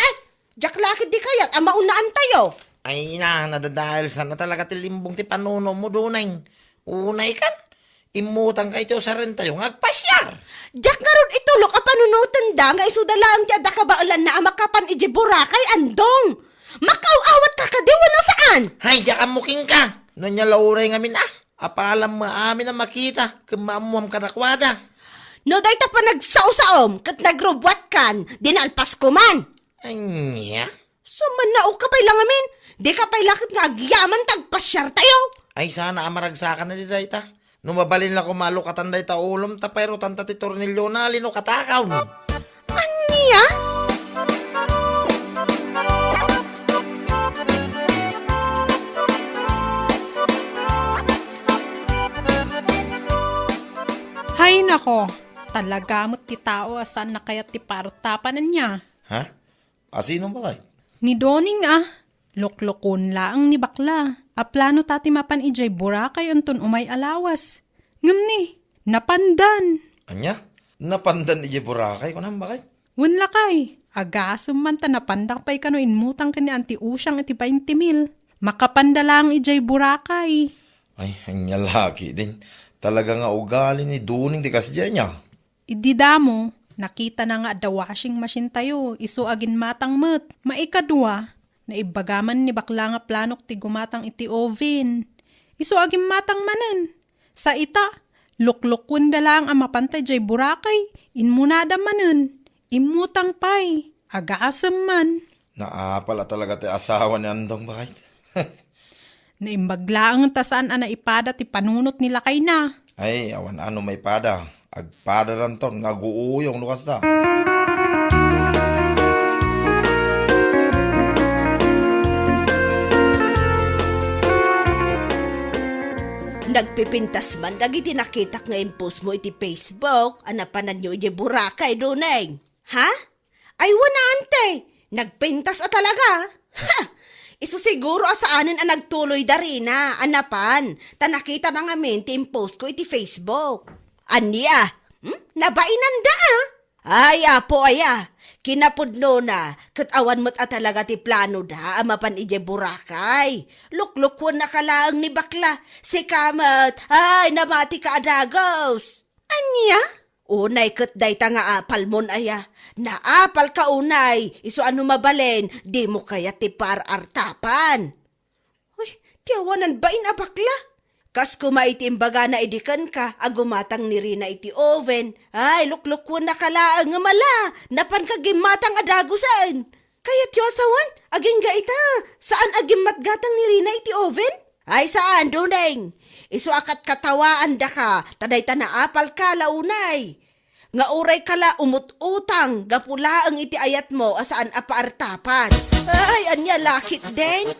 jak lakit di kayat, ama unaan tayo. Ay na, nadadahil sana talaga ti limbong ti panuno mo dunay. Unay kan, imutang kay ti usaran tayo ngagpasyar. Jak nga ron itulok a panunutan da, nga isudalaang ti adda kabaulan na makapan ije Boracay andong. Makaw-awat ka kadiwa no saan? Hay, diyan muking ka. Nanya lauray ngamin Apalam mo amin na makita, kamamuam ka nakwada. No day ta pa nagsaw-saom, kat nagrobwat kan, dinalpas ko man. Anya? So manao ka pa'y lang amin, di ka pa'y lakit nga agyaman tagpasyar tayo. Ay sana amaragsakan na di dayta. Numabalin lang kumalukatan dayta ulom, tapayro tanta ti tornilyo na lino katakaw. Anya? Hay nako, talaga mo't ti tao asan na kaya ti parutapanan niya. Ha? Asino ba kay? Ni Doning luklokon laang ni bakla. Aplano tati mapan ijay Boracay anton umay alawas. Ngam ni, napandan. Anya? Napandan ije Boracay ko nang bakit? Wala kay, agasam man ta napandak pa'y kano inmutang kani Auntie Usyang iti 20 mil. Makapanda lang ijay Boracay. Ay, anya laki din. Talaga nga ugali ni Duning di kasya niya. Idida mo, nakita na nga da washing machine tayo, iso agin matang met. Maikadwa, na ibagaman ni bakla nga planok ti gumatang iti oven. Iso agin matang manen. Sa ita, luklukun da lang ang mapantay jay Boracay, inmunada manen. Imutang pay, agasam man. Naapala talaga ti asawa ni Andong bakit? Naimbaglaang tasaan ana ipada ti panunot nila kay na. Ay, awan ano may pada. Agpada lang to, naguuyong lukas na. Nagpipintas man, dagiti nakitak nga post mo iti Facebook, anapanan nyo iti Boracay dunay. Ha? Ay wana ante, nagpintas talaga. Ha! Iso siguro asaanan ang nagtuloy darina, anapan, ta nakita na nga min ti post ko iti Facebook. Anya? Nabainan da Ay, apo kinapudno na, katawan mo't talaga ti plano da, amapan ije Boracay. Luklukwan na kalaang ni bakla, si kamat, ay, namati ka adagos. Anya? Unay kat day ta nga apal mon naapal ka unay, iso ano mabalen, di mo kaya ti par-artapan. Uy, tiyawanan ba bakla? Kas kumaitimbaga na idikan ka, agumatang ni Rina iti oven. Ay, luklukwan na kalaang nga mala, napan kagimatang adagusan. Kaya tiyasawan, aging ga ita, saan agimatgatang ni Rina iti oven? Ay, saan, duneng? Isu akat katawaan da ka, taday ta naapal ka launay. Nga uray kala umut-utang, gapula ang iti ayat mo asaan apaartapan. Ay, anya lakit din.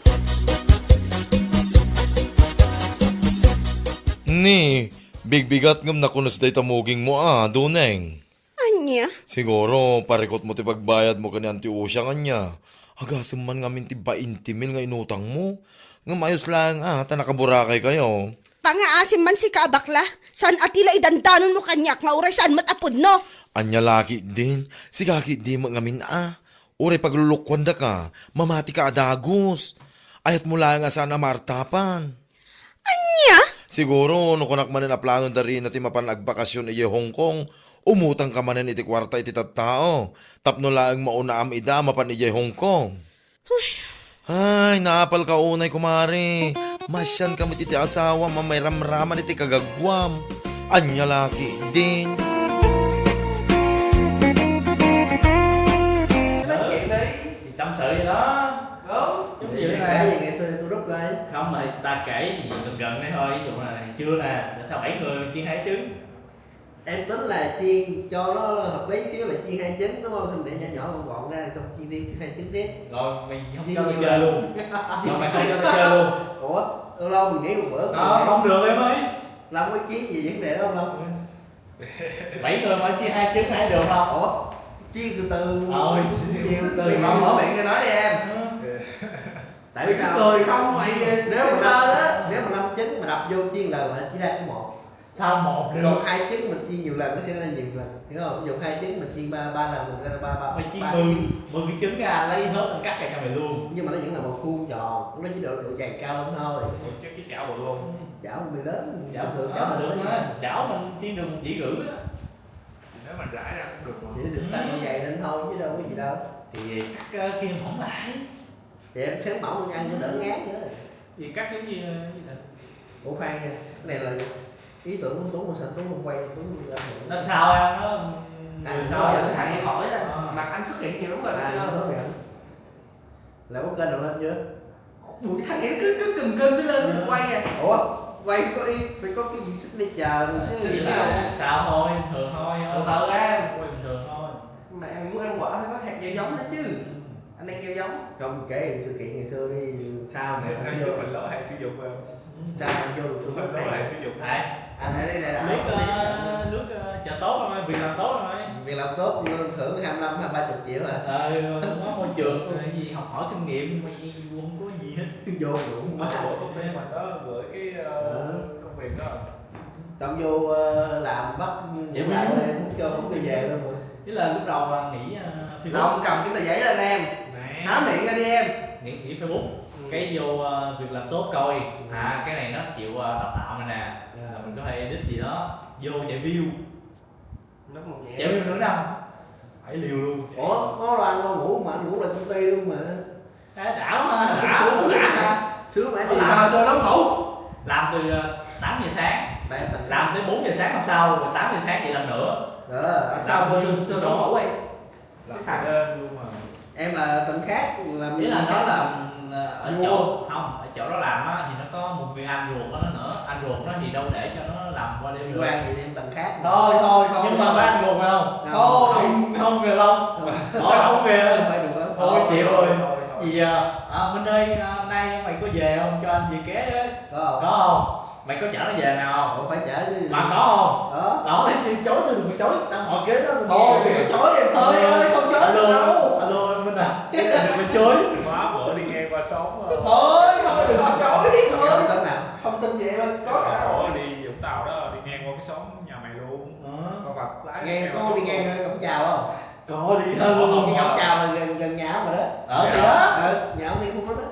Ni, bigbigat ngam na kunas day tamuging mo Duneng. Anya? Siguro, parikot mo ti pagbayad mo kani Auntie Usyang anya. Agasam man ngamin ti 20 mil nga inutang mo. Nga mayos lang ta nakaburakay kayo. Pangaasim man si kabakla, saan atila idandanon mo kanyak nga uray saan matapod no? Anya laki din, si kaki di mangamin Ure paglulukwan da ka, mamati ka adagos. Ayat mula nga sana martapan. Anya? Siguro, no kunak manin a plano dari na ti mapanagbakasyon iya Hong Kong, umutang ka manin iti kwarta iti tattao. Tapno laang mauna am ida mapan iya Hong Kong. Ay, naapal ka unay kumari. Masyan kami iti asawa, mamay ramraman iti kagagwam. Anya laki din. Nói chuyện đi. Thì tâm sự vậy đó. Đúng. Giống Gì như vậy thế kể này. gì ngày xưa tôi rút lên. Không là ta kể gì gần gần đây thôi. Ví dụ là ngày trưa nè, tại sao 7 người chiên 2 trứng? Em tính là chiên cho nó hợp lý xíu là chiên 2 trứng đúng không? Xong để nhỏ nhỏ gọn gọn ra xong chiên thêm 2 trứng tiếp. Rồi mày không Chiên cho tao nhiều chơi lần. luôn. Rồi mày không cho tao chơi luôn. Ủa? Lâu lâu mình nghĩ một bữa. Đó, không được em ơi. Làm có ý kiến gì vấn đề đó không? 7 người mà chia 2 trứng hay được không? Ủa? Chiên từ từ. Chiều từ từ từ. mở miệng ra nói đi em. Tại vì sao? Cười không mày nếu mà đó, nếu mà 5 trứng mà đập vô chiên là chỉ ra có 1. Sao một được? Còn 2 trứng mình chiên nhiều lần nó sẽ ra nhiều lần. Hiểu không? Ví dụ 2 trứng mình chiên 3 lần mình ra 3 Mày chiên 10 cái trứng ra lấy hết ăn cắt ra cho mày luôn. nhưng mà nó vẫn là một khuôn tròn, nó chỉ độ dày cao hơn thôi. Chứ cái chảo bự luôn. Chảo mình lớn, Chảo thường chảo mà được lớn. á. Chảo mình chiên được 1 chỉ rưỡi á. Nếu mà rải ra cũng được mà. Chỉ được tăng nó dày lên thôi chứ đâu có gì đâu. Thì cắt kia hỏng lại. Thì em sáng mỏng ăn cho đỡ ngán nữa. Thì cắt giống như gì nè. Ủa khoan nha, cái này là ý tưởng của Tuấn mà sao Tuấn không quay Tuấn ra Nó sao em nó sao vậy? Thằng em hỏi À. đó, mặt anh xuất hiện nhiều lắm rồi À, đó. Tuấn vậy. Là có kênh nào lên chưa? Ủa, thằng ấy cứ cừng cưng cái lên nó quay à. Ủa, quay có ý, phải có cái gì signature Chỉ chứ. là sao thôi, bình thường thôi. Từ từ em. Quay bình thường thôi. Mà em muốn ăn quả phải có hạt gieo giống đó chứ. Anh đang gieo giống. Không kể sự kiện ngày xưa đi, sao mà anh vô, Mình lỗi hạn sử dụng rồi. sao mà anh vô được Tuấn Mình lỗi hạn sử dụng. Đấy, anh hãy đây là nước chợ tốt rồi, việc làm tốt rồi. việc làm tốt lương thưởng 25 hay 30 triệu à? Nó môi trường cái gì học hỏi kinh nghiệm mày không có gì hết. Vô đủ Mà má. của công ty mình đó gửi cái công việc đó. Xong vô làm bắt Vậy lại mà. em muốn cho về luôn rồi. Chứ là lúc đầu là nghỉ Long cầm cái tờ giấy lên em, Nè. há miệng ra đi em. nghỉ Facebook. Cái vô việc làm tốt coi cái này nó chịu đào tạo này nè, là mình có thể edit gì đó vô chạy view, Nó một nhẹ. chạy view nửa năm phải liều luôn. Ủa, có lo ngon ngủ mà anh ngủ là công ty luôn mà. Đã mà đã ha. Sướng mà đi. Sao lắm ngủ. Làm từ 8 giờ sáng Tại tầng làm tới 4 giờ sáng hôm sau, rồi 8 giờ sáng vậy làm nữa. sao Sao nó ngủ em. Làm Lên luôn mà. em là tầng khác làm Nghĩa là nó là ở Mua. chỗ không, ở chỗ đó làm á thì nó có một người anh ruột của nó nữa, anh ruột nó thì đâu để cho nó làm qua đêm liên được. quan gì em tầng khác. Thôi. Nhưng mà ba anh ruột phải không? Không. Không về Long. Thôi không về. Không phải được lắm. Ôi chịu rồi. Gì giờ? Minh ơi, nay mày có về không? Cho anh về ké với. Có không? Có không? Mày có chở nó về nào không? Ủa phải chở chứ. Mà có không? Đó. Đó em đi chối tôi đừng có chối, tao ngồi kế đó tôi Thôi nghe. đừng có chối em ơi, không chối Alo, được đâu. alo Minh à, đừng có chối. Má bữa đi ngang qua xóm. Thôi đừng có chối đi thôi. Sống nào? Không tin vậy mà có cả. Ủa đi Vũng Tàu đó, đi ngang qua cái xóm nhà mày luôn. Con mặt lái. Nghe có đi ngang cổng chào không? Có đi hơn luôn. Cái cổng chào là gần nhà ông rồi đó. Thì đó. Nhà ông đi không có đó.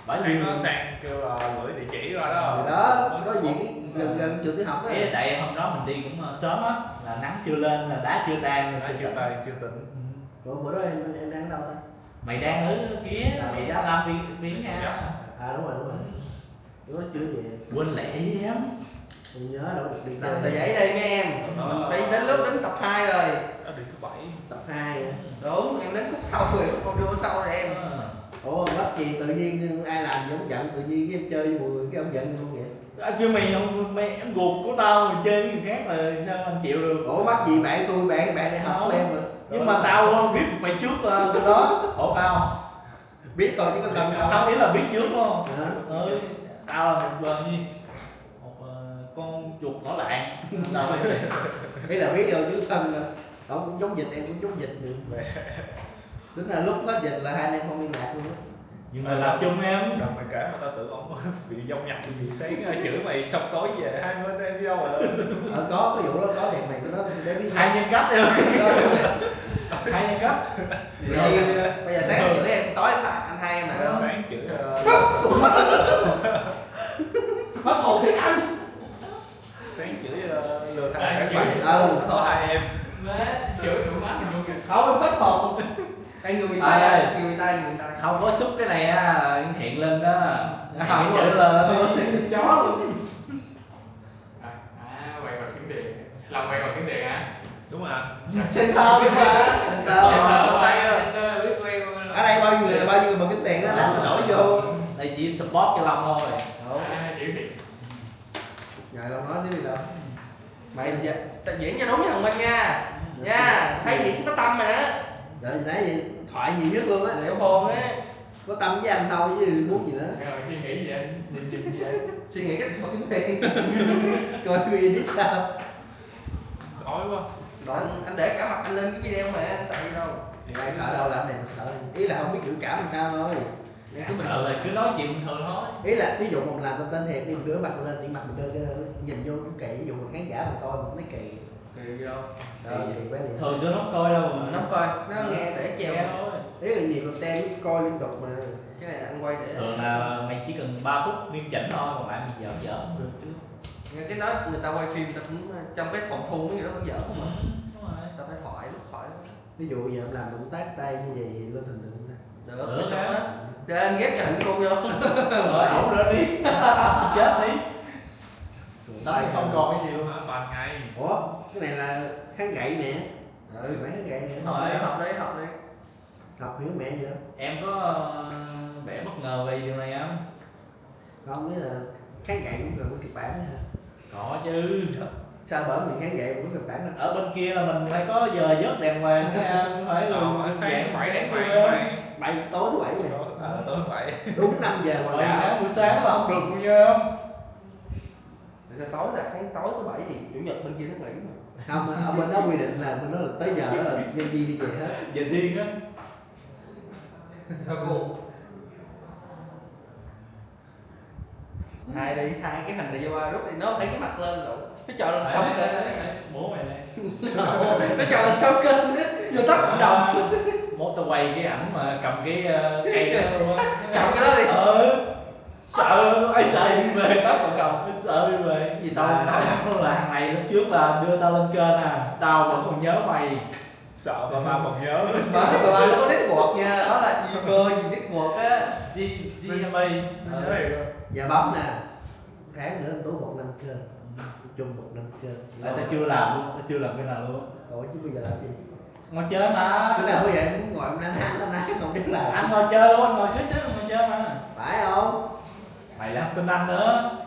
Bởi Sang vì nó sang kêu là gửi địa chỉ ra đó. Thì đó, có gì gần trường tiểu học đó. tại hôm đó mình đi cũng sớm á, là nắng chưa lên, là đá chưa tan, Đã chưa tay chưa tỉnh. Ủa bữa đó em đang ở đâu ta? Mày đang ở kia, mày đã làm việc nha. À đúng rồi. Bữa đó chưa về. Quên lẹ với em. Mình nhớ đâu được đi Tờ chơi. giấy đây mấy em. Mình phải đến lúc đến tập 2 rồi. Đó đi thứ 7. Tập 2. Đúng, em đến khúc sau rồi, con đưa sau rồi em. Ủa bắt gì tự nhiên ai làm gì ông giận, tự nhiên cái em chơi với mùi cái ông giận luôn vậy? Chứ mày không, mày em ruột của tao mày chơi với người khác là sao anh chịu được? Ủa bắt gì bạn tôi, bạn này học của em mà. Nhưng mà tao không biết mày trước từ đó. Ủa phải không? Biết thôi chứ có cần đâu. Tao nghĩ là biết trước đúng không? Hả? Tao là một gì? Một con chuột nổi lạng. Tao Ý là biết rồi chứ cần đâu. Ông cũng chống dịch, em cũng chống dịch được. Tính là lúc hết dịch là hai anh em không liên lạc luôn á. Nhưng mà làm chung em. Đợt mày kể mà tao tưởng ông bị dông nhập gì sáng chửi mày xong tối về hai bên em đi đâu rồi. Có cái vụ đó có thiệt mày nó để biết Hai nhân cách em. Hai nhân cách. bây giờ sáng chửi em tối em phạt anh hai em nè. Sáng chửi Mất hồn thiệt anh. sáng chửi lừa thằng các bạn. Nó Có hai em. Không em mất hồn. Anh người bị tay, người bị tay. Không có xúc cái này á, hiện lên đó. Cái Không, chữ lên đó. nó sẽ thịt chó luôn. Quay bằng kiếm tiền. Làm quay bằng kiếm tiền hả? Đúng rồi. Center biết mà. Center. Ở đây bao nhiêu người là bao nhiêu người mà kiếm tiền đó lát mình đổi vô. Đây chỉ support cho Long thôi. Chịu thiệt. Ngài Long nói chứ đi đâu. Mày diễn cho đúng với thằng Minh nha. Nha, thấy diễn có tâm rồi đó. Rồi nãy gì thoại nhiều nhất luôn á. Liệu hồn á. Có tâm với anh thôi chứ muốn gì nữa. Rồi suy nghĩ gì vậy? Nhìn gì vậy? Suy nghĩ cách không kiếm tiền. Coi video biết sao. Đói quá. Rồi anh để cả mặt anh lên cái video mà anh sợ gì đâu. Ai sợ đâu làm này mà sợ. Ý là không biết kiểu cảm làm sao thôi. Sợ là cứ nói chuyện bình thường thôi. Ý là ví dụ mình làm content thiệt đi mình đưa mặt mình lên thì mặt mình đưa nhìn vô cũng kỳ, ví dụ mình khán giả mình coi mình thấy kỳ. Kỳ gì đâu. Kỳ quá liền. Thường cho nó coi đâu mà. Nó coi, nó nghe để treo. Nghe thôi. Ý là nhiều content coi liên tục mà. Cái này anh quay để. Thường là mày chỉ cần 3 phút nghiêm chỉnh thôi, còn lại mày dở không được chứ. Cái đó người ta quay phim ta cũng trong cái phòng thu mấy người đó cũng dở không mà. Đúng rồi. Ta phải thoại lúc thoại. Ví dụ giờ em làm động tác tay như vậy lên hình tượng nè. Được sao á. đó. Cho anh ghép cho hình cô vô. Rồi ổn nữa đi. Chết đi. Đó không còn cái gì luôn. Ban ngày. Ủa, cái này là kháng gậy nè. Mấy kháng gậy nè. Học đi. Học hiểu mẹ gì đó. Em có vẻ bất ngờ về điều này không? Không, nghĩa là kháng gậy cũng cần có kịch bản hả? Có chứ. Sao bởi mình kháng gậy cũng có kịch bản hả? Ở bên kia là mình phải có giờ giấc đàng hoàng chứ không phải luôn. Sáng 7 đến quên. 7 tối thứ 7 này. tối 7. Đúng 5 giờ Rồi còn sáng đạo. buổi sáng là không được luôn nha không? Sao tối là kháng tối thứ 7 thì chủ nhật bên kia nó nghỉ mà. Không, ở bên đó quy định là bên đó là tới giờ đó là nhân viên đi về hết. Về thiên á. Thôi cô. Hai cái hình này vô rút đi, nó thấy cái mặt lên rồi. Nó cho lên sống kênh. Bố mày đây. Nó cho lên sống kênh đó, vô tóc cộng đồng. Mốt tao quay cái ảnh mà cầm cái cây đó luôn á. Cầm cái đó đi. Sợ luôn, ai sợ đi về. Tóc cộng đồng. Sợ đi về. Vì tao nói thẳng là thằng này lúc trước là đưa tao lên kênh à. Tao vẫn còn nhớ mày. Sợ mà ba còn nhớ. Mà nó có network nha, đó là Viber gì network á. GMA. Giờ bấm nè. Tháng nữa anh Tú một năm kênh. Chung một năm kênh. Tao chưa làm luôn, tao chưa làm cái nào luôn. Ủa chứ bây giờ làm gì? Ngồi chơi mà. Cái nào bây giờ em muốn ngồi em đánh không biết làm. Anh ngồi chơi luôn, anh ngồi xếp ngồi chơi mà. Phải không? Mày làm kênh anh nữa.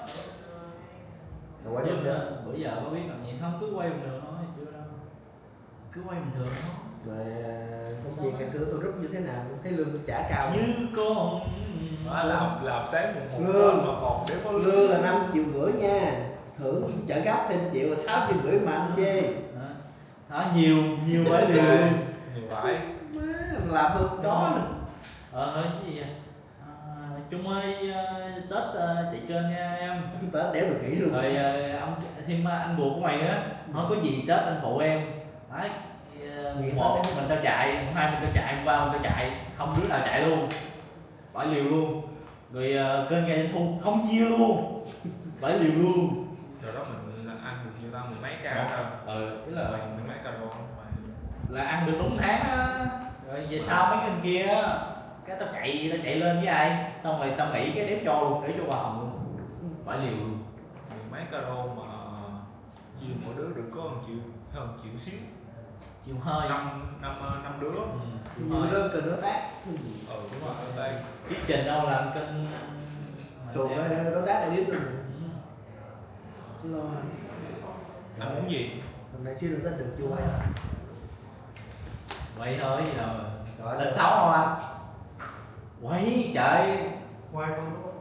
Rồi quay Chứ chung chưa? bữa giờ có biết làm gì không, cứ quay bình thường thôi, chưa đâu. Cứ quay bình thường thôi. Rồi công việc ngày xưa tôi rút như thế nào? Thấy lương tôi trả cao. Như con Làm sáng mùng 1 Lương. mà còn đếm có Lương là 5,5 triệu nha. Thưởng trợ cấp thêm triệu là 6,5 triệu mà anh chê. đó nhiều quá điều luôn. nhiều vải. Má, làm được đó. Nói cái gì vậy? Trung ơi, Tết chạy kênh nha em. Tết đéo được nghỉ luôn. Rồi ông thêm anh buộc của mày nữa. Nói có gì Tết anh phụ em. Đấy, mùng 1 mình tao chạy, mùng 2 mình tao chạy, mùng 3 mình tao chạy, không đứa nào chạy luôn. Phải liều luôn. Rồi kênh Gà Doanh Thu không chia luôn. Phải liều luôn. Rồi đó mình ăn được nhiêu ta, mười mấy ca thôi. Tức là Mười mấy ca đồ không phải. là ăn được đúng tháng á. Rồi về sau mấy kênh kia á, cái tao chạy lên với ai, xong rồi tao nghĩ cái đéo cho luôn, để cho qua hồng luôn. Phải liều luôn. Mười mấy ca đồ mà chia mỗi đứa được có 1 triệu, hơn 1 triệu xíu. Chịu hơi. Năm đứa. Nhiều đơn cần đối tác. Đúng rồi, ở đây. Chiếc trình đâu làm kênh Chùa với đối tác lại biết luôn. Chứ lo. Ăn uống gì? Hôm nay xíu nữa ta được chưa quay. quay thôi gì đâu Rồi là xấu không anh? Quay trời, quay không đúng.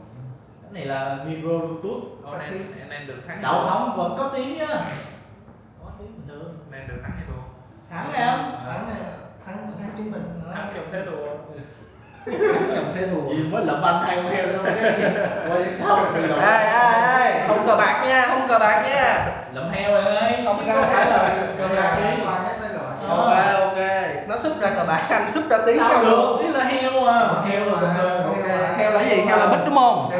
cái này là micro bluetooth. Anh được thắng. Đậu không vẫn có tiếng á, có tiếng bình thường. Anh được thắng hay thua? Thắng em. Thắng chúng mình. Thắng trong thế thua. Cầm thế thù. Gì mới lụm anh hai con heo đó cái quay sau rồi lụm. Ê, không cờ bạc nha, không cờ bạc nha. Lụm heo rồi ơi. Không Chứ cờ phải bạc. là cờ bạc đi. Ok, ok. Nó xúc ra cờ bạc, anh xúc ra tiếng Sao không được, ý là heo mà. Heo là bình thường. Ok, heo là gì? Heo là bích đúng không?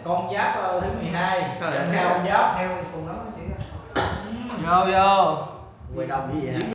Con giáp thứ 12. Trời ơi, Sao con giáp? Vô vô. Quay đông như vậy hả?